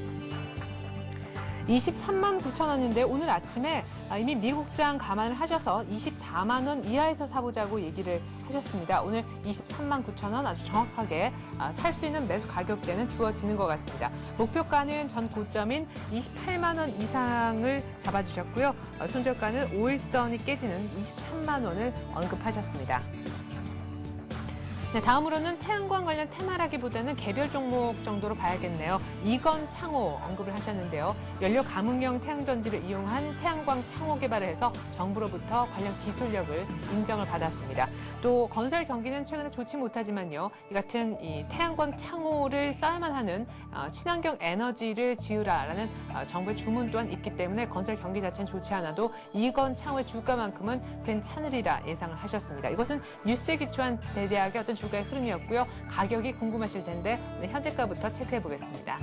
23만 9천 원인데 오늘 아침에 이미 미국장 감안을 하셔서 24만 원 이하에서 사보자고 얘기를 하셨습니다. 오늘 23만 9천 원 아주 정확하게 살 수 있는 매수 가격대는 주어지는 것 같습니다. 목표가는 전 고점인 28만 원 이상을 잡아주셨고요. 손절가는 5일선이 깨지는 23만 원을 언급하셨습니다. 네, 다음으로는 태양광 관련 테마라기보다는 개별 종목 정도로 봐야겠네요. 이건 창호 언급을 하셨는데요. 연료 감응형 태양전지를 이용한 태양광 창호 개발을 해서 정부로부터 관련 기술력을 인정을 받았습니다. 또 건설 경기는 최근에 좋지 못하지만요. 이 같은 이 태양광 창호를 써야만 하는 친환경 에너지를 지으라라는 정부의 주문 또한 있기 때문에 건설 경기 자체는 좋지 않아도 이건 창호의 주가만큼은 괜찮으리라 예상을 하셨습니다. 이것은 뉴스에 기초한 대대학의 어떤 주가의 흐름이었고요. 가격이 궁금하실 텐데 현재가부터 체크해 보겠습니다.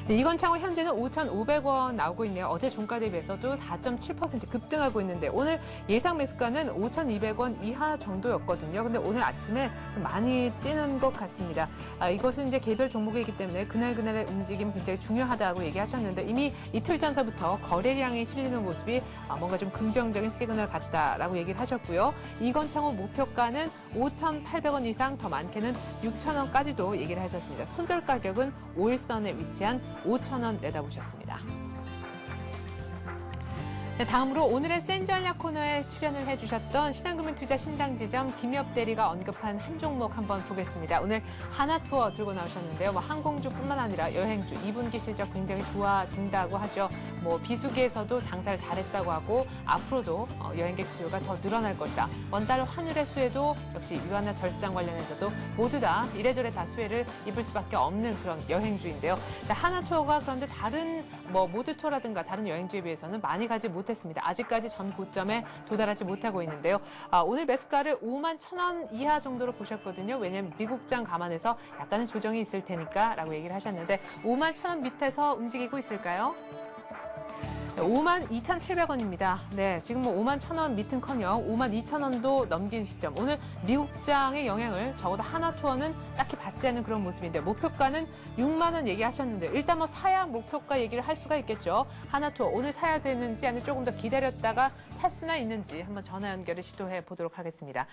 네, 이건 창호 현재는 5,500원 나오고 있네요. 어제 종가 대비해서도 4.7% 급등하고 있는데 오늘 예상 매수가는 5,200원 이하 정도였거든요. 근데 오늘 아침에 좀 많이 뛰는 것 같습니다. 이것은 이제 개별 종목이기 때문에 그날그날의 움직임 굉장히 중요하다고 얘기하셨는데 이미 이틀 전서부터 거래량이 실리는 모습이 뭔가 좀 긍정적인 시그널 같다라고 얘기를 하셨고요. 이건 창호 목표가는 5,800원 이상 더 많게는 6,000원까지도 얘기를 하셨습니다. 손절 가격은 5일선에 위치한 5,000원 내다보셨습니다. 네, 다음으로 오늘의 센 전략 코너에 출연을 해주셨던 신한금융투자 신당지점 김엽 대리가 언급한 한 종목 한번 보겠습니다. 오늘 하나투어 들고 나오셨는데요. 항공주뿐만 아니라 여행주 2분기 실적 굉장히 좋아진다고 하죠. 비수기에서도 장사를 잘했다고 하고 앞으로도 여행객 수요가 더 늘어날 것이다. 원달 환율의 수혜도 역시 유한나 절상 관련해서도 모두 다 이래저래 다 수혜를 입을 수밖에 없는 그런 여행주인데요. 자, 하나투어가 그런데 다른 모드투어라든가 다른 여행주에 비해서는 많이 가지 못했습니다. 아직까지 전 고점에 도달하지 못하고 있는데요. 오늘 매수가를 5만 1,000원 이하 정도로 보셨거든요. 왜냐하면 미국장 감안해서 약간의 조정이 있을 테니까 라고 얘기를 하셨는데 5만 1,000원 밑에서 움직이고 있을까요? 52,700원입니다. 네, 지금 51,000원 밑은커녕 52,000원도 넘긴 시점. 오늘 미국장의 영향을 적어도 하나투어는 딱히 받지 않는 그런 모습인데 목표가는 6만 원 얘기하셨는데 일단 사야 목표가 얘기를 할 수가 있겠죠. 하나투어 오늘 사야 되는지 아니면 조금 더 기다렸다가 살 수나 있는지 한번 전화 연결을 시도해 보도록 하겠습니다.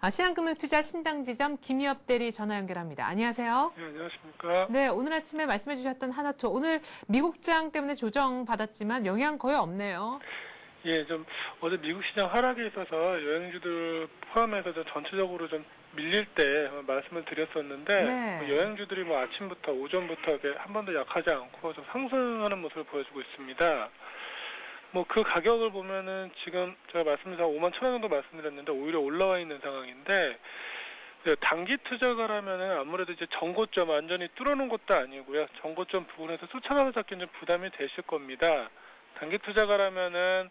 신한금융투자 신당지점 김희엽 대리 전화 연결합니다. 안녕하세요. 네, 안녕하십니까. 네, 오늘 아침에 말씀해 주셨던 하나투어 오늘 미국장 때문에 조정 받았지만 영향 거의 없네요. 예, 좀 어제 미국 시장 하락에 있어서 여행주들 포함해서 좀 전체적으로 좀 밀릴 때 말씀을 드렸었는데 네. 여행주들이 아침부터 오전부터 한 번도 약하지 않고 좀 상승하는 모습을 보여주고 있습니다. 그 가격을 보면은 지금 제가 말씀드린 5만 1,000원 정도 말씀드렸는데 오히려 올라와 있는 상황인데 단기 투자가라면은 아무래도 이제 전고점 완전히 뚫어놓은 것도 아니고요. 전고점 부분에서 쫓아가서 잡기는 좀 부담이 되실 겁니다. 단기 투자가라면은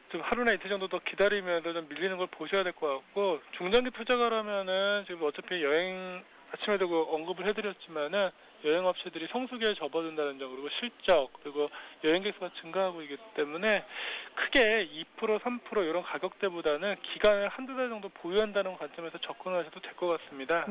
좀 하루나 이틀 정도 더 기다리면서 좀 밀리는 걸 보셔야 될 것 같고 중장기 투자가라면은 지금 어차피 여행 아침에도 언급을 해드렸지만은 여행업체들이 성수기에 접어든다는 점 그리고 실적 그리고 여행객 수가 증가하고 있기 때문에 크게 2% 3% 이런 가격대보다는 기간을 한두 달 정도 보유한다는 관점에서 접근하셔도 될 것 같습니다.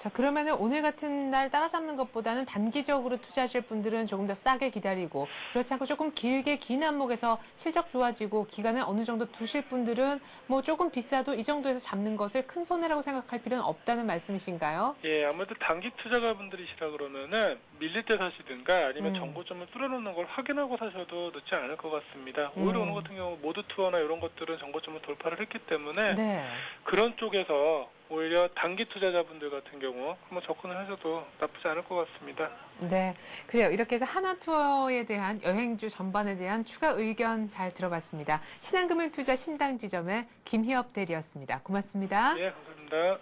자, 그러면은 오늘 같은 날 따라잡는 것보다는 단기적으로 투자하실 분들은 조금 더 싸게 기다리고 그렇지 않고 조금 길게 긴 안목에서 실적 좋아지고 기간을 어느 정도 두실 분들은 뭐 조금 비싸도 이 정도에서 잡는 것을 큰 손해라고 생각할 필요는 없다는 말씀이신가요? 예, 아무래도 단기 투자가분들이시라 그러면은 밀릴 때 사시든가 아니면 음. 정고점을 뚫어놓는 걸 확인하고 사셔도 늦지 않을 것 같습니다. 오히려 오늘 같은 경우 모드 투어나 이런 것들은 정고점을 돌파를 했기 때문에 네. 그런 쪽에서 오히려 단기 투자자분들 같은 경우 한번 접근을 하셔도 나쁘지 않을 것 같습니다. 네. 그래요. 이렇게 해서 하나투어에 대한 여행주 전반에 대한 추가 의견 잘 들어봤습니다. 신한금융투자 신당지점의 김희업 대리였습니다. 고맙습니다. 예, 감사합니다.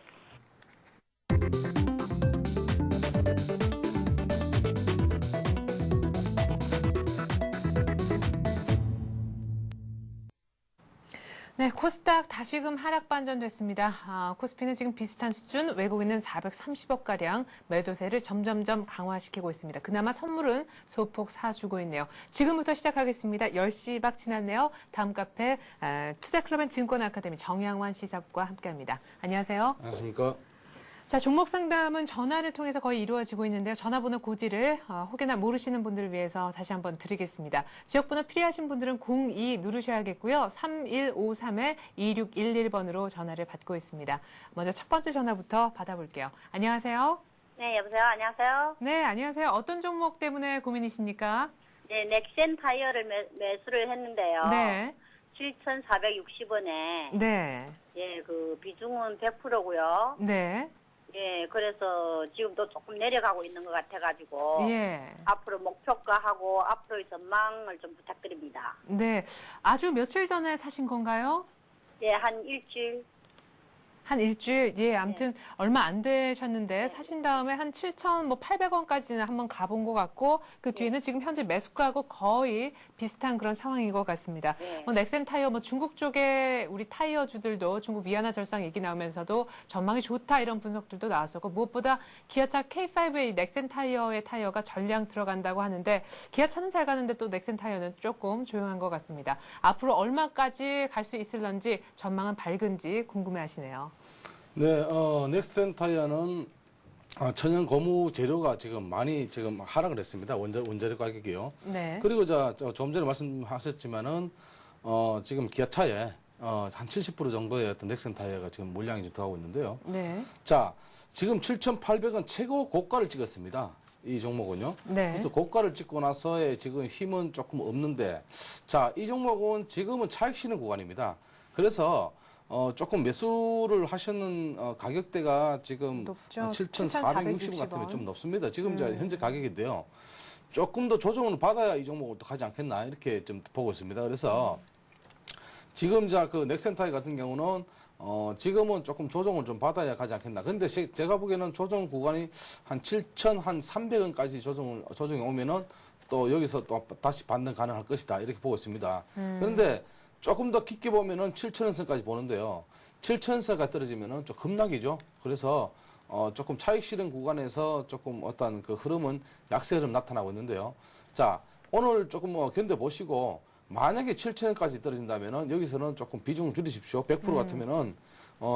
네, 코스닥 다시금 하락 반전됐습니다. 코스피는 지금 비슷한 수준, 외국인은 430억가량 매도세를 점점점 강화시키고 있습니다. 그나마 선물은 소폭 사주고 있네요. 지금부터 시작하겠습니다. 10시 막 지났네요. 다음 카페 투자클럽 앤 증권아카데미 정양환 시사부과 함께합니다. 안녕하세요. 안녕하십니까. 자, 종목 상담은 전화를 통해서 거의 이루어지고 있는데요. 전화번호 고지를 혹여나 모르시는 분들을 위해서 다시 한번 드리겠습니다. 지역번호 필요하신 분들은 02 누르셔야겠고요. 3153-2611번으로 전화를 받고 있습니다. 먼저 첫 번째 전화부터 받아볼게요. 안녕하세요. 네, 여보세요. 안녕하세요. 네, 안녕하세요. 어떤 종목 때문에 고민이십니까? 네, 넥센 타이어를 매수를 했는데요. 네. 7,460원에 네. 예, 그 비중은 100%고요. 네. 예, 그래서 지금도 조금 내려가고 있는 것 같아가지고 예. 앞으로 목표가하고 앞으로의 전망을 좀 부탁드립니다. 네. 아주 며칠 전에 사신 건가요? 예, 한 일주일. 한 일주일, 예, 아무튼 얼마 안 되셨는데 사신 다음에 한 7,800원까지는 한번 가본 것 같고 그 뒤에는 지금 현재 매수가하고 거의 비슷한 그런 상황인 것 같습니다. 네. 넥센 타이어, 중국 쪽에 우리 타이어주들도 중국 위안화 절상 얘기 나오면서도 전망이 좋다 이런 분석들도 나왔었고 무엇보다 기아차 K5의 넥센 타이어의 타이어가 전량 들어간다고 하는데 기아차는 잘 가는데 또 넥센 타이어는 조금 조용한 것 같습니다. 앞으로 얼마까지 갈 수 있을런지 전망은 밝은지 궁금해하시네요. 네, 넥센 타이어는 천연 고무 재료가 지금 많이 지금 하락을 했습니다. 원재료 가격이요. 네. 그리고 조금 전에 말씀하셨지만은 지금 기아차에 한 70% 정도의 어떤 넥센 타이어가 지금 물량이 좀 들어가고 있는데요. 네. 자, 지금 7,800원 최고 고가를 찍었습니다. 이 종목은요. 네. 그래서 고가를 찍고 나서의 지금 힘은 조금 없는데, 자, 이 종목은 지금은 차익 실현 구간입니다. 그래서 조금 매수를 하시는 가격대가 지금 높죠. 7,460원 같으면 좀 높습니다. 지금 현재 가격인데요. 조금 더 조정을 받아야 이 종목을 또 가지 않겠나 이렇게 좀 보고 있습니다. 그래서 지금 그 넥센타이 같은 경우는 지금은 조금 조정을 좀 받아야 가지 않겠나. 그런데 제가 보기에는 조정 구간이 한 7,300원까지 조정이 오면은 또 여기서 또 다시 반등 가능할 것이다 이렇게 보고 있습니다. 그런데 조금 더 깊게 보면은 7,000원선까지 보는데요. 7,000원선까지 떨어지면은 좀 급락이죠. 그래서 조금 차익 실현 구간에서 조금 어떤 그 흐름은 약세 흐름 나타나고 있는데요. 자, 오늘 조금 견뎌 보시고 만약에 7,000원까지 떨어진다면은 여기서는 조금 비중을 줄이십시오. 100% 같으면은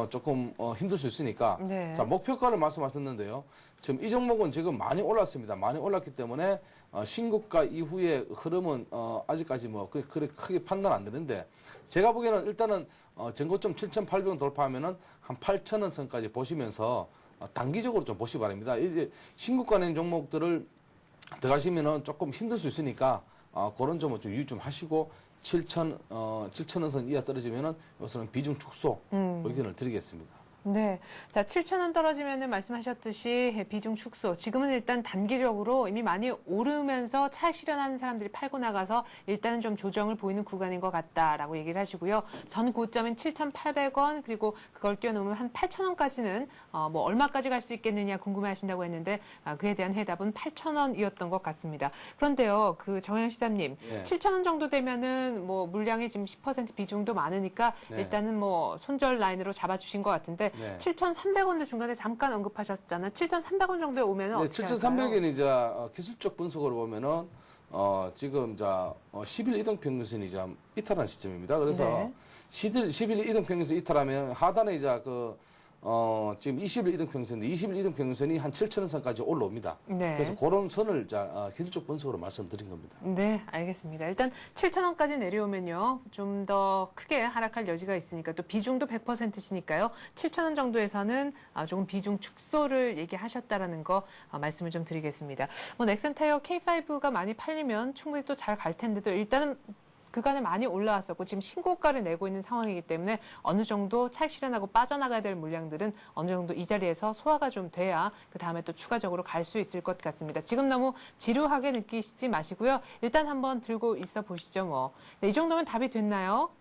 조금 힘들 수 있으니까. 네. 자, 목표가를 말씀하셨는데요. 지금 이 종목은 지금 많이 올랐습니다. 많이 올랐기 때문에 신고가 이후의 흐름은 아직까지 그렇게 크게 판단 안 되는데 제가 보기에는 일단은 전고점 7,800원 돌파하면은 한 8,000원 선까지 보시면서 단기적으로 좀 보시기 바랍니다. 이제 신고가 낸 종목들을 들어가시면은 조금 힘들 수 있으니까 그런 점을 좀 유의 좀 하시고 7,000원 선 이하 떨어지면은 여기서는 비중 축소 의견을 드리겠습니다. 네. 자, 7,000원 떨어지면은 말씀하셨듯이 비중 축소. 지금은 일단 단기적으로 이미 많이 오르면서 차익 실현하는 사람들이 팔고 나가서 일단은 좀 조정을 보이는 구간인 것 같다라고 얘기를 하시고요. 전 고점인 7,800원 그리고 그걸 뛰어넘으면 한 8,000원까지는 얼마까지 갈 수 있겠느냐 궁금해 하신다고 했는데 그에 대한 해답은 8,000원이었던 것 같습니다. 그런데요. 그 정영 시장님, 예. 7,000원 정도 되면은 물량이 지금 10% 비중도 많으니까 네. 일단은 손절 라인으로 잡아주신 것 같은데 네. 7,300원도 중간에 잠깐 언급하셨잖아요. 7,300원 정도에 오면은 네, 어떻게 할까요? 7,300원이 이제 기술적 분석으로 보면은 지금 10일 이동 평균선이 이제 이탈한 시점입니다. 그래서 네. 10일 이동 평균선 이탈하면 하단에 이제 지금 20일 이동평균선인데 20일 이동평균선이 한 7,000원 선까지 올라옵니다. 네. 그래서 그런 선을 기술적 분석으로 말씀드린 겁니다. 네, 알겠습니다. 일단 7,000원까지 내려오면요. 좀 더 크게 하락할 여지가 있으니까 또 비중도 100%시니까요. 7,000원 정도에서는 조금 비중 축소를 얘기하셨다라는 거 말씀을 좀 드리겠습니다. 뭐 넥센타이어 K5가 많이 팔리면 충분히 또 잘 갈 텐데도 일단은 그간에 많이 올라왔었고 지금 신고가를 내고 있는 상황이기 때문에 어느 정도 차익 실현하고 빠져나가야 될 물량들은 어느 정도 이 자리에서 소화가 좀 돼야 그 다음에 또 추가적으로 갈 수 있을 것 같습니다. 지금 너무 지루하게 느끼시지 마시고요. 일단 한번 들고 있어 보시죠. 뭐. 네, 이 정도면 답이 됐나요?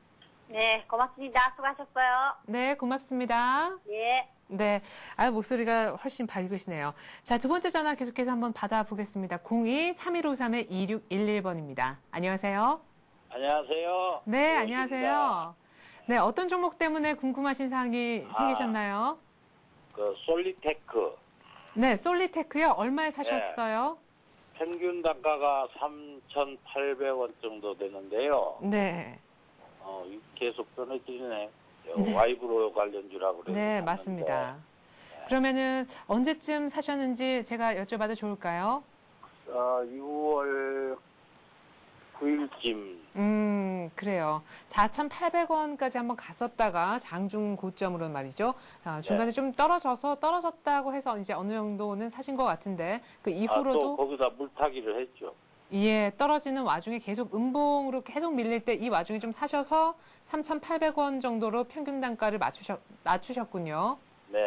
네, 고맙습니다. 수고하셨어요. 네, 고맙습니다. 예. 네, 목소리가 훨씬 밝으시네요. 자, 두 번째 전화 계속해서 한번 받아보겠습니다. 02-3153-2611번입니다. 안녕하세요. 안녕하세요. 네, 안녕하세요. 네, 어떤 종목 때문에 궁금하신 사항이 생기셨나요? 그 솔리테크 네, 솔리테크요. 얼마에 사셨어요? 평균 단가가 3,800원 정도 되는데요. 네. 계속 변해지네. 와이브로 관련주라고 그래요. 네, 맞습니다. 그러면은 언제쯤 사셨는지 제가 여쭤봐도 좋을까요? 6월 9일쯤. 그래요. 4,800원까지 한번 갔었다가 장중 고점으로 말이죠. 중간에 좀 떨어졌다고 해서 이제 어느 정도는 사신 것 같은데 그 이후로도 또 거기다 물타기를 했죠. 예, 떨어지는 와중에 계속 음봉으로 계속 밀릴 때 이 와중에 좀 사셔서 3,800원 정도로 평균 단가를 낮추셨군요. 네.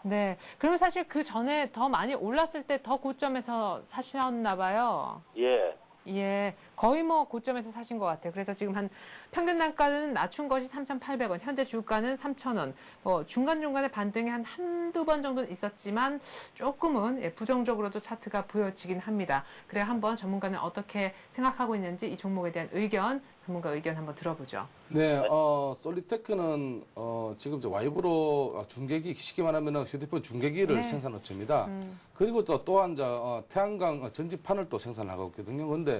네. 그러면 사실 그 전에 더 많이 올랐을 때 더 고점에서 사셨나 봐요. 예. 예, 거의 뭐 고점에서 사신 것 같아요. 그래서 지금 한 평균 단가는 낮춘 것이 3,800원, 현재 주가는 3,000원. 뭐 중간중간에 반등이 한두 번 정도는 있었지만 조금은 부정적으로도 차트가 보여지긴 합니다. 그래 한번 전문가는 어떻게 생각하고 있는지 이 종목에 대한 전문가 의견 한번 들어보죠. 네, 솔리테크는 지금 와이브로 중계기, 쉽게 말하면 휴대폰 중계기를 네. 생산업체입니다. 그리고 또한 태양광 전지판을 또 생산하고 있거든요. 그런데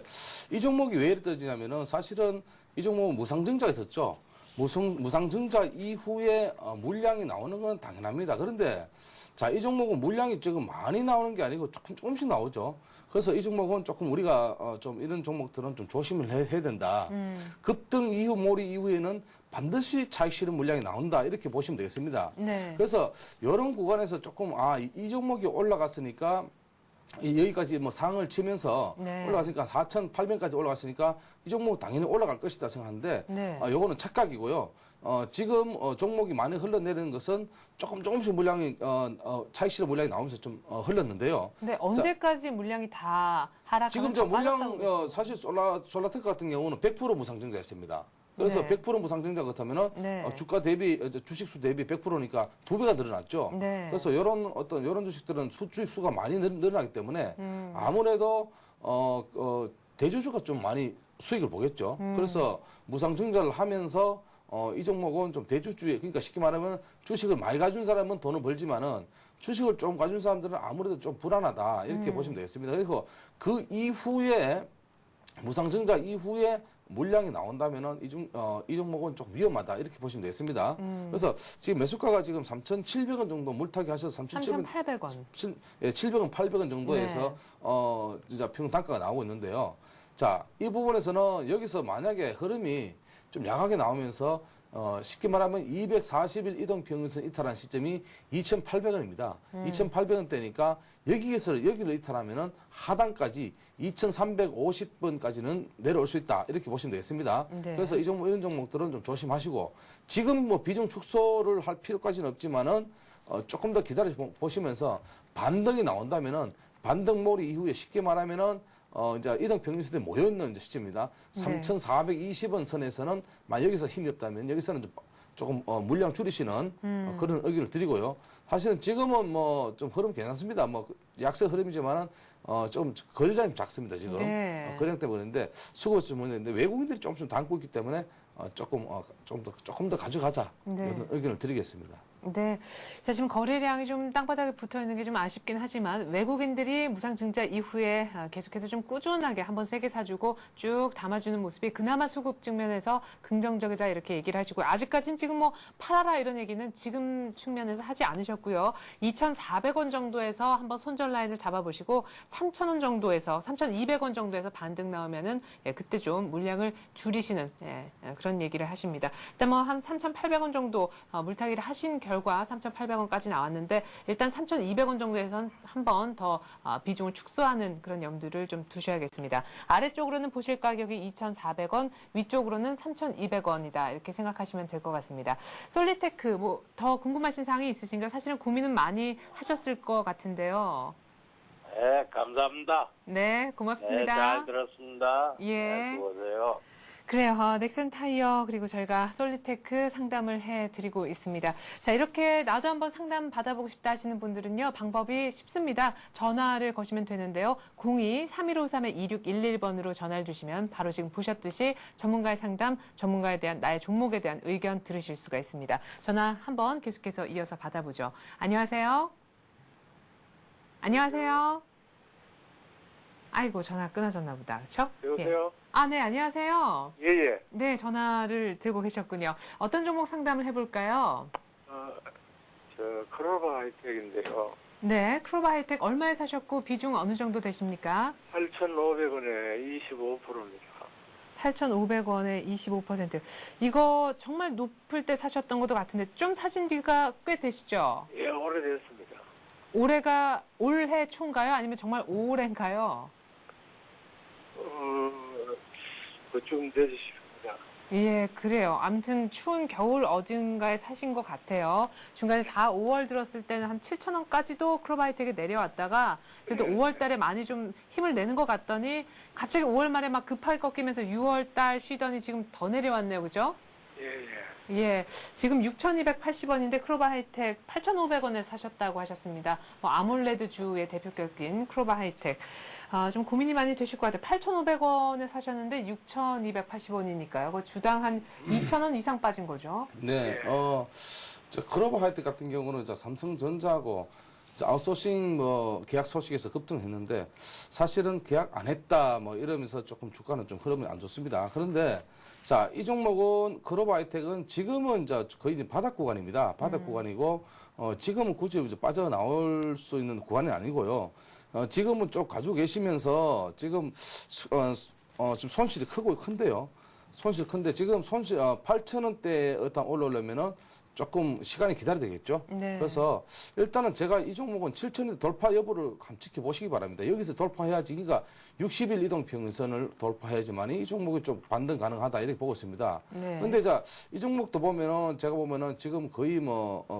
이 종목이 왜 이랬더냐면은 사실은 이 종목은 무상증자 있었죠. 무상증자 이후에 물량이 나오는 건 당연합니다. 그런데 자, 이 종목은 물량이 지금 많이 나오는 게 아니고 조금씩 나오죠. 그래서 이 종목은 조금 우리가 좀 이런 종목들은 좀 조심을 해야 된다. 급등 이후 몰이 이후에는 반드시 차익 실현 물량이 나온다. 이렇게 보시면 되겠습니다. 네. 그래서 이런 구간에서 조금 이 종목이 올라갔으니까 여기까지 뭐 상을 치면서 네. 올라갔으니까 4,800까지 올라갔으니까 이 종목 당연히 올라갈 것이다 생각하는데 네. 요거는 착각이고요. 지금 종목이 많이 흘러내리는 것은 조금씩 물량이 차익 실현 물량이 나오면서 좀 흘렀는데요. 근데 언제까지 물량이 다 하락하면 지금 더 빠졌다고 물량 사실 솔라테크 같은 경우는 100% 무상증자였습니다. 그래서 네. 100% 무상증자 같으면은 네. 주가 대비 주식수 대비 100%니까 2배가 늘어났죠. 네. 그래서 이런 주식들은 주식수가 많이 늘어나기 때문에 아무래도 대주주가 좀 많이 수익을 보겠죠. 그래서 무상증자를 하면서 이 종목은 좀 대주주의, 그러니까 쉽게 말하면 주식을 많이 가진 사람은 돈을 벌지만은 주식을 좀 가진 사람들은 아무래도 좀 불안하다. 이렇게 보시면 되겠습니다. 그래서 그 이후에, 무상증자 이후에 물량이 나온다면은 이 종목은 좀 위험하다. 이렇게 보시면 되겠습니다. 그래서 지금 매수가가 지금 3,700원 정도 물타기 하셔서 3,800원. 700원, 800원 정도에서 진짜 평균 단가가 나오고 있는데요. 자, 이 부분에서는 여기서 만약에 흐름이 좀 약하게 나오면서 쉽게 말하면 240일 이동평균선 이탈한 시점이 2,800원입니다. 2,800원대니까 여기를 이탈하면은 하단까지 2,350원까지는 내려올 수 있다. 이렇게 보시면 되겠습니다. 네. 그래서 이런 종목들은 좀 조심하시고 지금 뭐 비중 축소를 할 필요까지는 없지만은 조금 더 기다려 보시면서 반등이 나온다면은 반등몰이 이후에 쉽게 말하면은 이제 이동평균선에 모여있는 시점입니다. 네. 3,420원 선에서는 만약 여기서 힘이 없다면 여기서는 조금 물량 줄이시는 그런 의견을 드리고요. 사실은 지금은 뭐 좀 흐름 괜찮습니다. 뭐 약세 흐름이지만은 좀 거래량이 작습니다. 지금 네. 거래량 때문에 그런데 수급에서 좀 문제인데 외국인들이 조금씩 담고 있기 때문에 조금 더 가져가자 네. 이런 의견을 드리겠습니다. 네. 자, 지금 거래량이 좀 땅바닥에 붙어 있는 게 좀 아쉽긴 하지만 외국인들이 무상증자 이후에 계속해서 좀 꾸준하게 한번 세게 사주고 쭉 담아주는 모습이 그나마 수급 측면에서 긍정적이다 이렇게 얘기를 하시고 아직까지는 지금 뭐 팔아라 이런 얘기는 지금 측면에서 하지 않으셨고요. 2,400원 정도에서 한번 손절 라인을 잡아보시고 3,000원 정도에서 3,200원 정도에서 반등 나오면은 그때 좀 물량을 줄이시는 그런 얘기를 하십니다. 일단 뭐 한 3,800원 정도 물타기를 하신 결과 3,800원까지 나왔는데 일단 3,200원 정도에선 한 번 더 비중을 축소하는 그런 염두를 좀 두셔야겠습니다. 아래쪽으로는 보실 가격이 2,400원, 위쪽으로는 3,200원이다 이렇게 생각하시면 될 것 같습니다. 솔리테크 뭐 더 궁금하신 사항이 있으신가요? 사실은 고민은 많이 하셨을 것 같은데요. 네, 감사합니다. 네, 고맙습니다. 네, 잘 들었습니다. 예. 네, 수고하세요. 그래요. 넥센 타이어 그리고 저희가 솔리테크 상담을 해드리고 있습니다. 자, 이렇게 나도 한번 상담 받아보고 싶다 하시는 분들은요. 방법이 쉽습니다. 전화를 거시면 되는데요. 02-3153-2611번으로 전화를 주시면 바로 지금 보셨듯이 전문가의 상담, 전문가에 대한 나의 종목에 대한 의견 들으실 수가 있습니다. 전화 한번 계속해서 이어서 받아보죠. 안녕하세요. 안녕하세요. 아이고, 전화 끊어졌나 보다. 그렇죠? 여보세요? 네, 안녕하세요. 예. 네, 전화를 들고 계셨군요. 어떤 종목 상담을 해볼까요? 크로바 하이텍인데요. 네, 크로바 하이텍 얼마에 사셨고 비중 어느 정도 되십니까? 8,500원에 25%입니다. 8,500원에 25%. 이거 정말 높을 때 사셨던 것도 같은데 좀 사신 지가 꽤 되시죠? 예, 오래됐습니다. 올해가 올해 초인가요? 아니면 정말 올해인가요? 좀 되시 싶습니다. 예, 그래요. 아무튼 추운 겨울 어딘가에 사신 것 같아요. 중간에 4, 5월 들었을 때는 한 7,000원까지도 크로바이텍에 내려왔다가 그래도 5월 달에 많이 좀 힘을 내는 것 같더니 갑자기 5월 말에 막 급하게 꺾이면서 6월 달 쉬더니 지금 더 내려왔네요. 그죠? 예, 지금 6,280원인데 크로바 하이텍 8,500원에 사셨다고 하셨습니다. 뭐 아몰레드 주의 대표격인 크로바 하이텍. 좀 고민이 많이 되실 것 같아요. 8,500원에 사셨는데 6,280원이니까요. 그 주당 한 2,000원 이상 빠진 거죠. 네, 저 크로바 하이텍 같은 경우는 삼성전자하고 아웃소싱 계약 소식에서 급등했는데 사실은 계약 안 했다 이러면서 조금 주가는 좀 흐름이 안 좋습니다. 그런데 자, 이 종목은 크로바 하이텍은 지금은 거의 이제 바닥 구간입니다. 바닥 구간이고 지금은 굳이 이제 빠져나올 수 있는 구간이 아니고요. 지금은 쭉 가지고 계시면서 지금 지금 손실이 큰데요. 손실 큰데 지금 손실 8,000원대에 일단 올라오려면은 조금 시간이 기다려야 되겠죠. 네. 그래서 일단은 제가 이 종목은 7,000원 돌파 여부를 한번 지켜보시기 바랍니다. 여기서 돌파해야지, 그러니까 60일 이동평균선을 돌파해야지만 이 종목이 좀 반등 가능하다 이렇게 보고 있습니다. 네. 근데 이 종목도 보면은 제가 보면은 지금 거의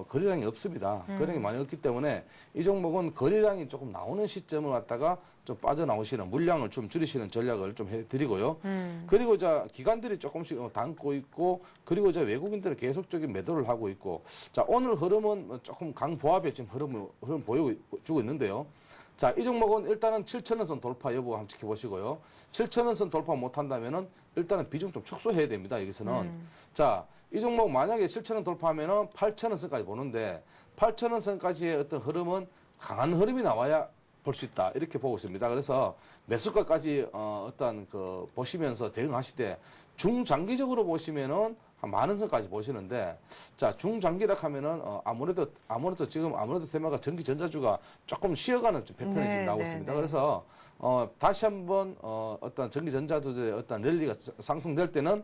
거래량이 없습니다. 거래량이 많이 없기 때문에 이 종목은 거래량이 조금 나오는 시점을 갖다가 좀 빠져나오시는 물량을 좀 줄이시는 전략을 좀 해드리고요. 그리고 기관들이 조금씩 담고 있고, 그리고 외국인들은 계속적인 매도를 하고 있고, 오늘 흐름은 조금 강보합의 지금 흐름 보여주고 있는데요. 자, 이 종목은 일단은 7,000원선 돌파 여부 한번 지켜보시고요. 7,000원선 돌파 못한다면은 일단은 비중 좀 축소해야 됩니다. 여기서는. 자, 이 종목 만약에 7,000원 돌파하면은 8,000원선까지 보는데 8,000원선까지의 어떤 흐름은 강한 흐름이 나와야 볼 수 있다 이렇게 보고 있습니다. 그래서 매수가까지 보시면서 대응하시되 중장기적으로 보시면은 한 10,000원선까지 보시는데 중장기라 하면은 아무래도 테마가 전기 전자주가 조금 쉬어가는 패턴이 지금 나오고 있습니다. 그래서 다시 한번 전기 전자주의 랠리가 상승될 때는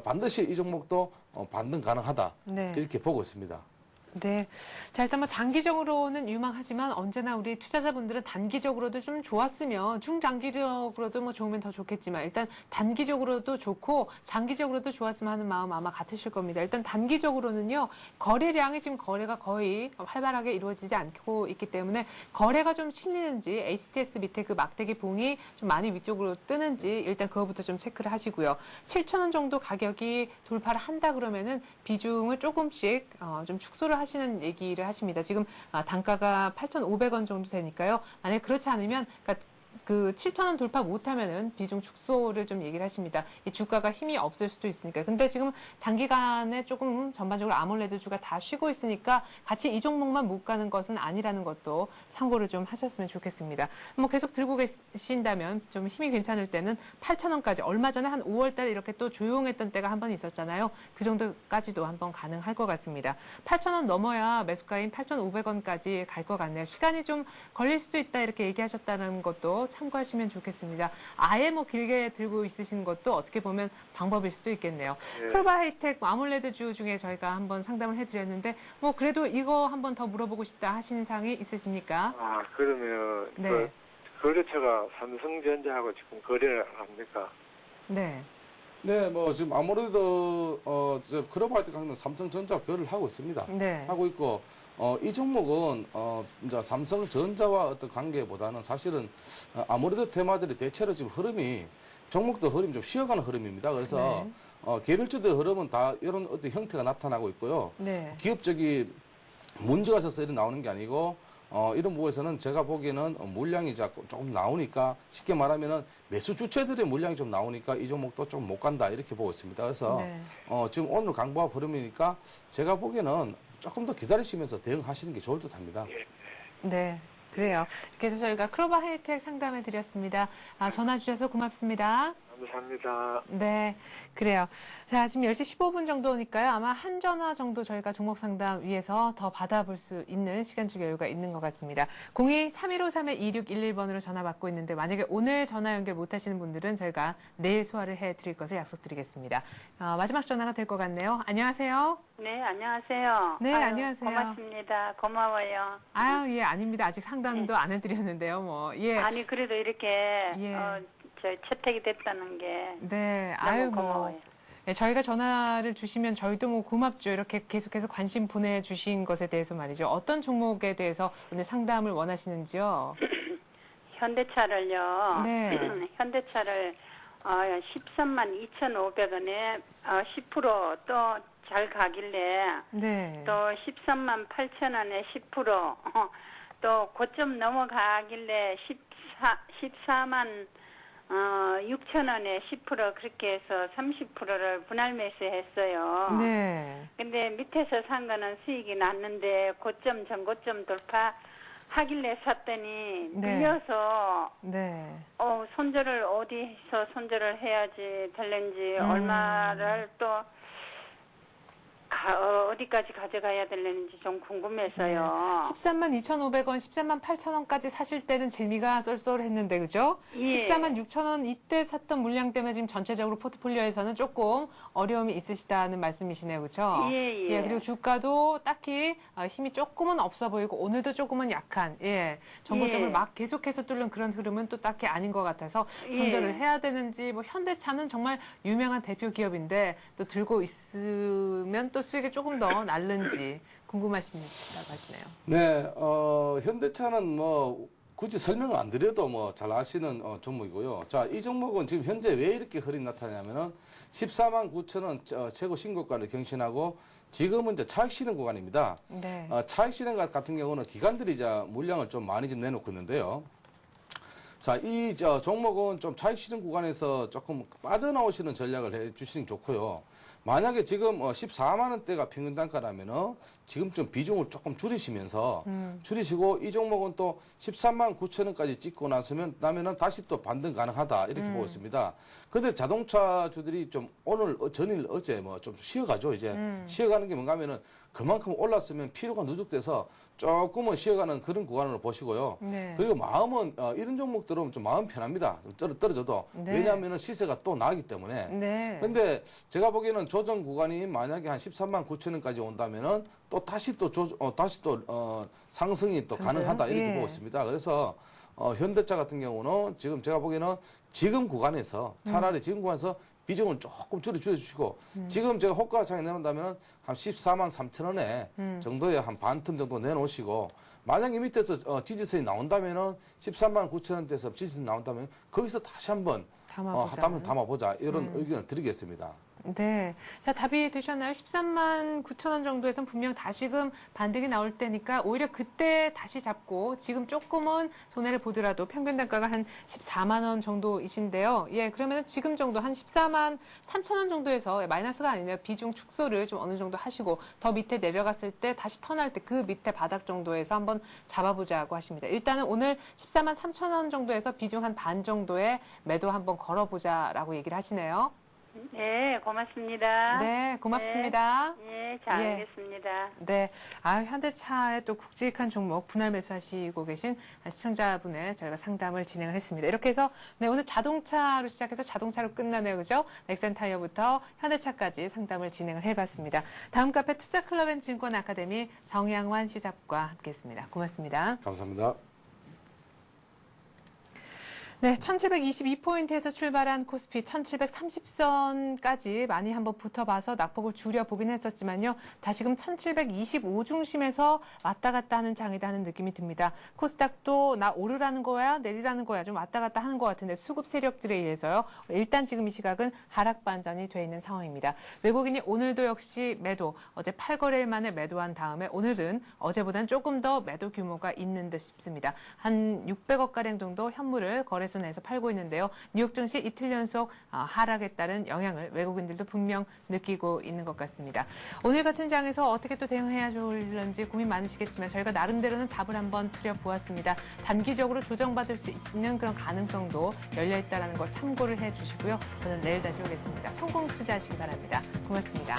반드시 이 종목도 반등 가능하다 이렇게 보고 있습니다. 네. 자, 일단 장기적으로는 유망하지만 언제나 우리 투자자분들은 단기적으로도 좀 좋았으면 중장기적으로도 좋으면 더 좋겠지만 일단 단기적으로도 좋고 장기적으로도 좋았으면 하는 마음 아마 같으실 겁니다. 일단 단기적으로는요. 거래량이 지금 거래가 거의 활발하게 이루어지지 않고 있기 때문에 거래가 좀 실리는지 HTS 밑에 그 막대기 봉이 좀 많이 위쪽으로 뜨는지 일단 그거부터 좀 체크를 하시고요. 7,000원 정도 가격이 돌파를 한다 그러면은 비중을 조금씩 좀 축소를 하시는 얘기를 하십니다. 지금 단가가 8,500원 정도 되니까요. 만약에 그렇지 않으면 그러니까 그 7,000원 돌파 못하면은 비중 축소를 좀 얘기를 하십니다. 이 주가가 힘이 없을 수도 있으니까. 근데 지금 단기간에 조금 전반적으로 아몰레드주가 다 쉬고 있으니까 같이 이 종목만 못 가는 것은 아니라는 것도 참고를 좀 하셨으면 좋겠습니다. 뭐 계속 들고 계신다면 좀 힘이 괜찮을 때는 8,000원까지 얼마 전에 한 5월 달에 이렇게 또 조용했던 때가 한 번 있었잖아요. 그 정도까지도 한번 가능할 것 같습니다. 8,000원 넘어야 매수가인 8,500원까지 갈 것 같네요. 시간이 좀 걸릴 수도 있다 이렇게 얘기하셨다는 것도 참고하시면 좋겠습니다. 아예 뭐 길게 들고 있으신 것도 어떻게 보면 방법일 수도 있겠네요. 예. 프로바 하이텍 아몰레드주 중에 저희가 한번 상담을 해드렸는데 뭐 그래도 이거 한번 더 물어보고 싶다 하시는 사항이 있으십니까? 아, 그러면 네. 그 거래처가 삼성전자하고 지금 거래를 합니까? 네. 네, 뭐 지금 아무래도 클럽할 때 가면 삼성전자 거래를 하고 있습니다. 네. 하고 있고 이 종목은 이제 삼성전자와 어떤 관계보다는 사실은 아무래도 테마들이 대체로 지금 흐름이 종목도 흐름이 좀 쉬어가는 흐름입니다. 그래서 개별주들 흐름은 다 이런 어떤 형태가 나타나고 있고요. 네. 기업적인 문제가 있어서 이런 나오는 게 아니고 이런 부분에서는 제가 보기에는 물량이 조금 나오니까 쉽게 말하면은 매수 주체들의 물량이 좀 나오니까 이 종목도 좀 못 간다 이렇게 보고 있습니다. 그래서 네. 지금 오늘 강보합 흐름이니까 제가 보기에는 조금 더 기다리시면서 대응하시는 게 좋을 듯합니다. 네. 그래요. 그래서 저희가 클로바 하이텍 상담해 드렸습니다. 전화 주셔서 고맙습니다. 감사합니다. 네, 그래요. 자, 지금 10시 15분 정도니까요. 아마 한 전화 정도 저희가 종목 상담 위해서 더 받아볼 수 있는 시간적 여유가 있는 것 같습니다. 02-3153-2611번으로 전화 받고 있는데 만약에 오늘 전화 연결 못 하시는 분들은 저희가 내일 소화를 해드릴 것을 약속드리겠습니다. 마지막 전화가 될 것 같네요. 안녕하세요. 네, 안녕하세요. 네, 안녕하세요. 고맙습니다. 고마워요. 아유, 예, 아닙니다. 아직 상담도 안 해드렸는데요. 뭐, 예. 아니, 그래도 이렇게 예. 채택이 됐다는 게 네, 너무 아유, 고마워요. 네, 저희가 전화를 주시면 저희도 뭐 고맙죠. 이렇게 계속해서 관심 보내주신 것에 대해서 말이죠. 어떤 종목에 대해서 오늘 상담을 원하시는지요? 현대차를요. 네. 현대차를 13만 2,500원에 10% 또 잘 가길래 네. 또 13만 8천 원에 10% 또 고점 넘어가길래 14만 6천 원에 10% 그렇게 해서 30%를 분할 매수했어요. 네. 근데 밑에서 산 거는 수익이 났는데 고점 전고점 돌파하길래 샀더니 네. 밀려서 네. 손절을 어디서 손절을 해야지 될는지 얼마를 또 어디까지 가져가야 되는지 좀 궁금해서요. 13만 2,500원, 13만 8천원까지 사실 때는 재미가 쏠쏠했는데, 그죠? 예. 14만 6천원 이때 샀던 물량 때문에 지금 전체적으로 포트폴리오에서는 조금 어려움이 있으시다는 말씀이시네요, 그죠? 예, 예. 그리고 주가도 딱히 힘이 조금은 없어 보이고, 오늘도 조금은 약한, 전고점을 예. 막 계속해서 뚫는 그런 흐름은 또 딱히 아닌 것 같아서 손절을 해야 되는지, 뭐, 현대차는 정말 유명한 대표 기업인데, 또 들고 있으면 또 수익이 조금 더 날는지 궁금하십니다. 하시네요. 네, 현대차는 뭐 굳이 설명을 안 드려도 뭐 잘 아시는 종목이고요. 자, 이 종목은 지금 현재 왜 이렇게 흐름이 나타나냐면은 14만 9천 원 최고 신고가를 경신하고 지금은 이제 차익 실현 구간입니다. 네. 차익 실현 같은 경우는 기관들이 이제 물량을 좀 많이 좀 내놓고 있는데요. 자, 이 종목은 좀 차익 실현 구간에서 조금 빠져나오시는 전략을 해 주시는 게 좋고요. 만약에 지금 14만 원대가 평균 단가라면은 지금 좀 비중을 조금 줄이시면서 줄이시고 이 종목은 또 13만 9천 원까지 찍고 나면은 다시 또 반등 가능하다 이렇게 보고 있습니다. 근데 자동차주들이 좀 오늘 전일 어제 뭐 좀 쉬어가죠 이제 쉬어가는 게 뭔가 하면은 그만큼 올랐으면 피로가 누적돼서 조금은 쉬어가는 그런 구간으로 보시고요. 네. 그리고 마음은 이런 종목들은 좀 마음 편합니다. 좀 떨어져도 네. 왜냐하면은 시세가 또 나기 때문에. 네. 근데 제가 보기에는 조정 구간이 만약에 한 13만 9천 원까지 온다면은 또 다시 또 상승이 또 가능하다 이렇게 예. 보고 있습니다. 그래서 현대차 같은 경우는 지금 제가 보기에는 지금 구간에서 차라리 지금 구간에서 비중을 조금 줄여주시고 지금 제가 호가창에 내놓는다면 한 14만 3천 원에 정도의 한 반틈 정도 내놓으시고 만약에 밑에서 지지선이 나온다면은 13만 9천 원대에서 지지선이 나온다면 거기서 다시 한번 담아보자. 담아보자 이런 의견을 드리겠습니다. 네. 자, 답이 되셨나요? 13만 9천 원 정도에선 분명 다시금 반등이 나올 때니까 오히려 그때 다시 잡고 지금 조금은 손해를 보더라도 평균 단가가 한 14만 원 정도이신데요. 예, 그러면 지금 정도 한 14만 3천 원 정도에서 마이너스가 아니라 비중 축소를 좀 어느 정도 하시고 더 밑에 내려갔을 때 다시 턴할 때 그 밑에 바닥 정도에서 한번 잡아보자고 하십니다. 일단은 오늘 14만 3천 원 정도에서 비중 한 반 정도의 매도 한번 걸어보자라고 얘기를 하시네요. 네, 고맙습니다. 네, 고맙습니다. 네, 잘 예. 알겠습니다. 네, 현대차의 또 굵직한 종목 분할 매수하시고 계신 시청자분의 저희가 상담을 진행을 했습니다. 이렇게 해서 네, 오늘 자동차로 시작해서 자동차로 끝나네요, 그죠? 넥센타이어부터 현대차까지 상담을 진행을 해봤습니다. 다음 카페 투자클럽앤증권 아카데미 정양환 시사과 함께했습니다. 고맙습니다. 감사합니다. 네, 1722포인트에서 출발한 코스피 1730선까지 많이 한번 붙어봐서 낙폭을 줄여보긴 했었지만요. 다시금 1725 중심에서 왔다 갔다 하는 장이다 하는 느낌이 듭니다. 코스닥도 나 오르라는 거야, 내리라는 거야 좀 왔다 갔다 하는 것 같은데 수급 세력들에 의해서요. 일단 지금 이 시각은 하락 반전이 돼 있는 상황입니다. 외국인이 오늘도 역시 매도, 어제 8거래일 만에 매도한 다음에 오늘은 어제보다는 조금 더 매도 규모가 있는 듯 싶습니다. 한 600억가량 정도 현물을 거래소 내에서 팔고 있는데요. 뉴욕 증시 이틀 연속 하락에 따른 영향을 외국인들도 분명 느끼고 있는 것 같습니다. 오늘 같은 장에서 어떻게 또 대응해야 좋을런지 고민 많으시겠지만 저희가 나름대로는 답을 한번 드려보았습니다. 단기적으로 조정받을 수 있는 그런 가능성도 열려있다는 거 참고를 해주시고요. 저는 내일 다시 오겠습니다. 성공 투자하시기 바랍니다. 고맙습니다.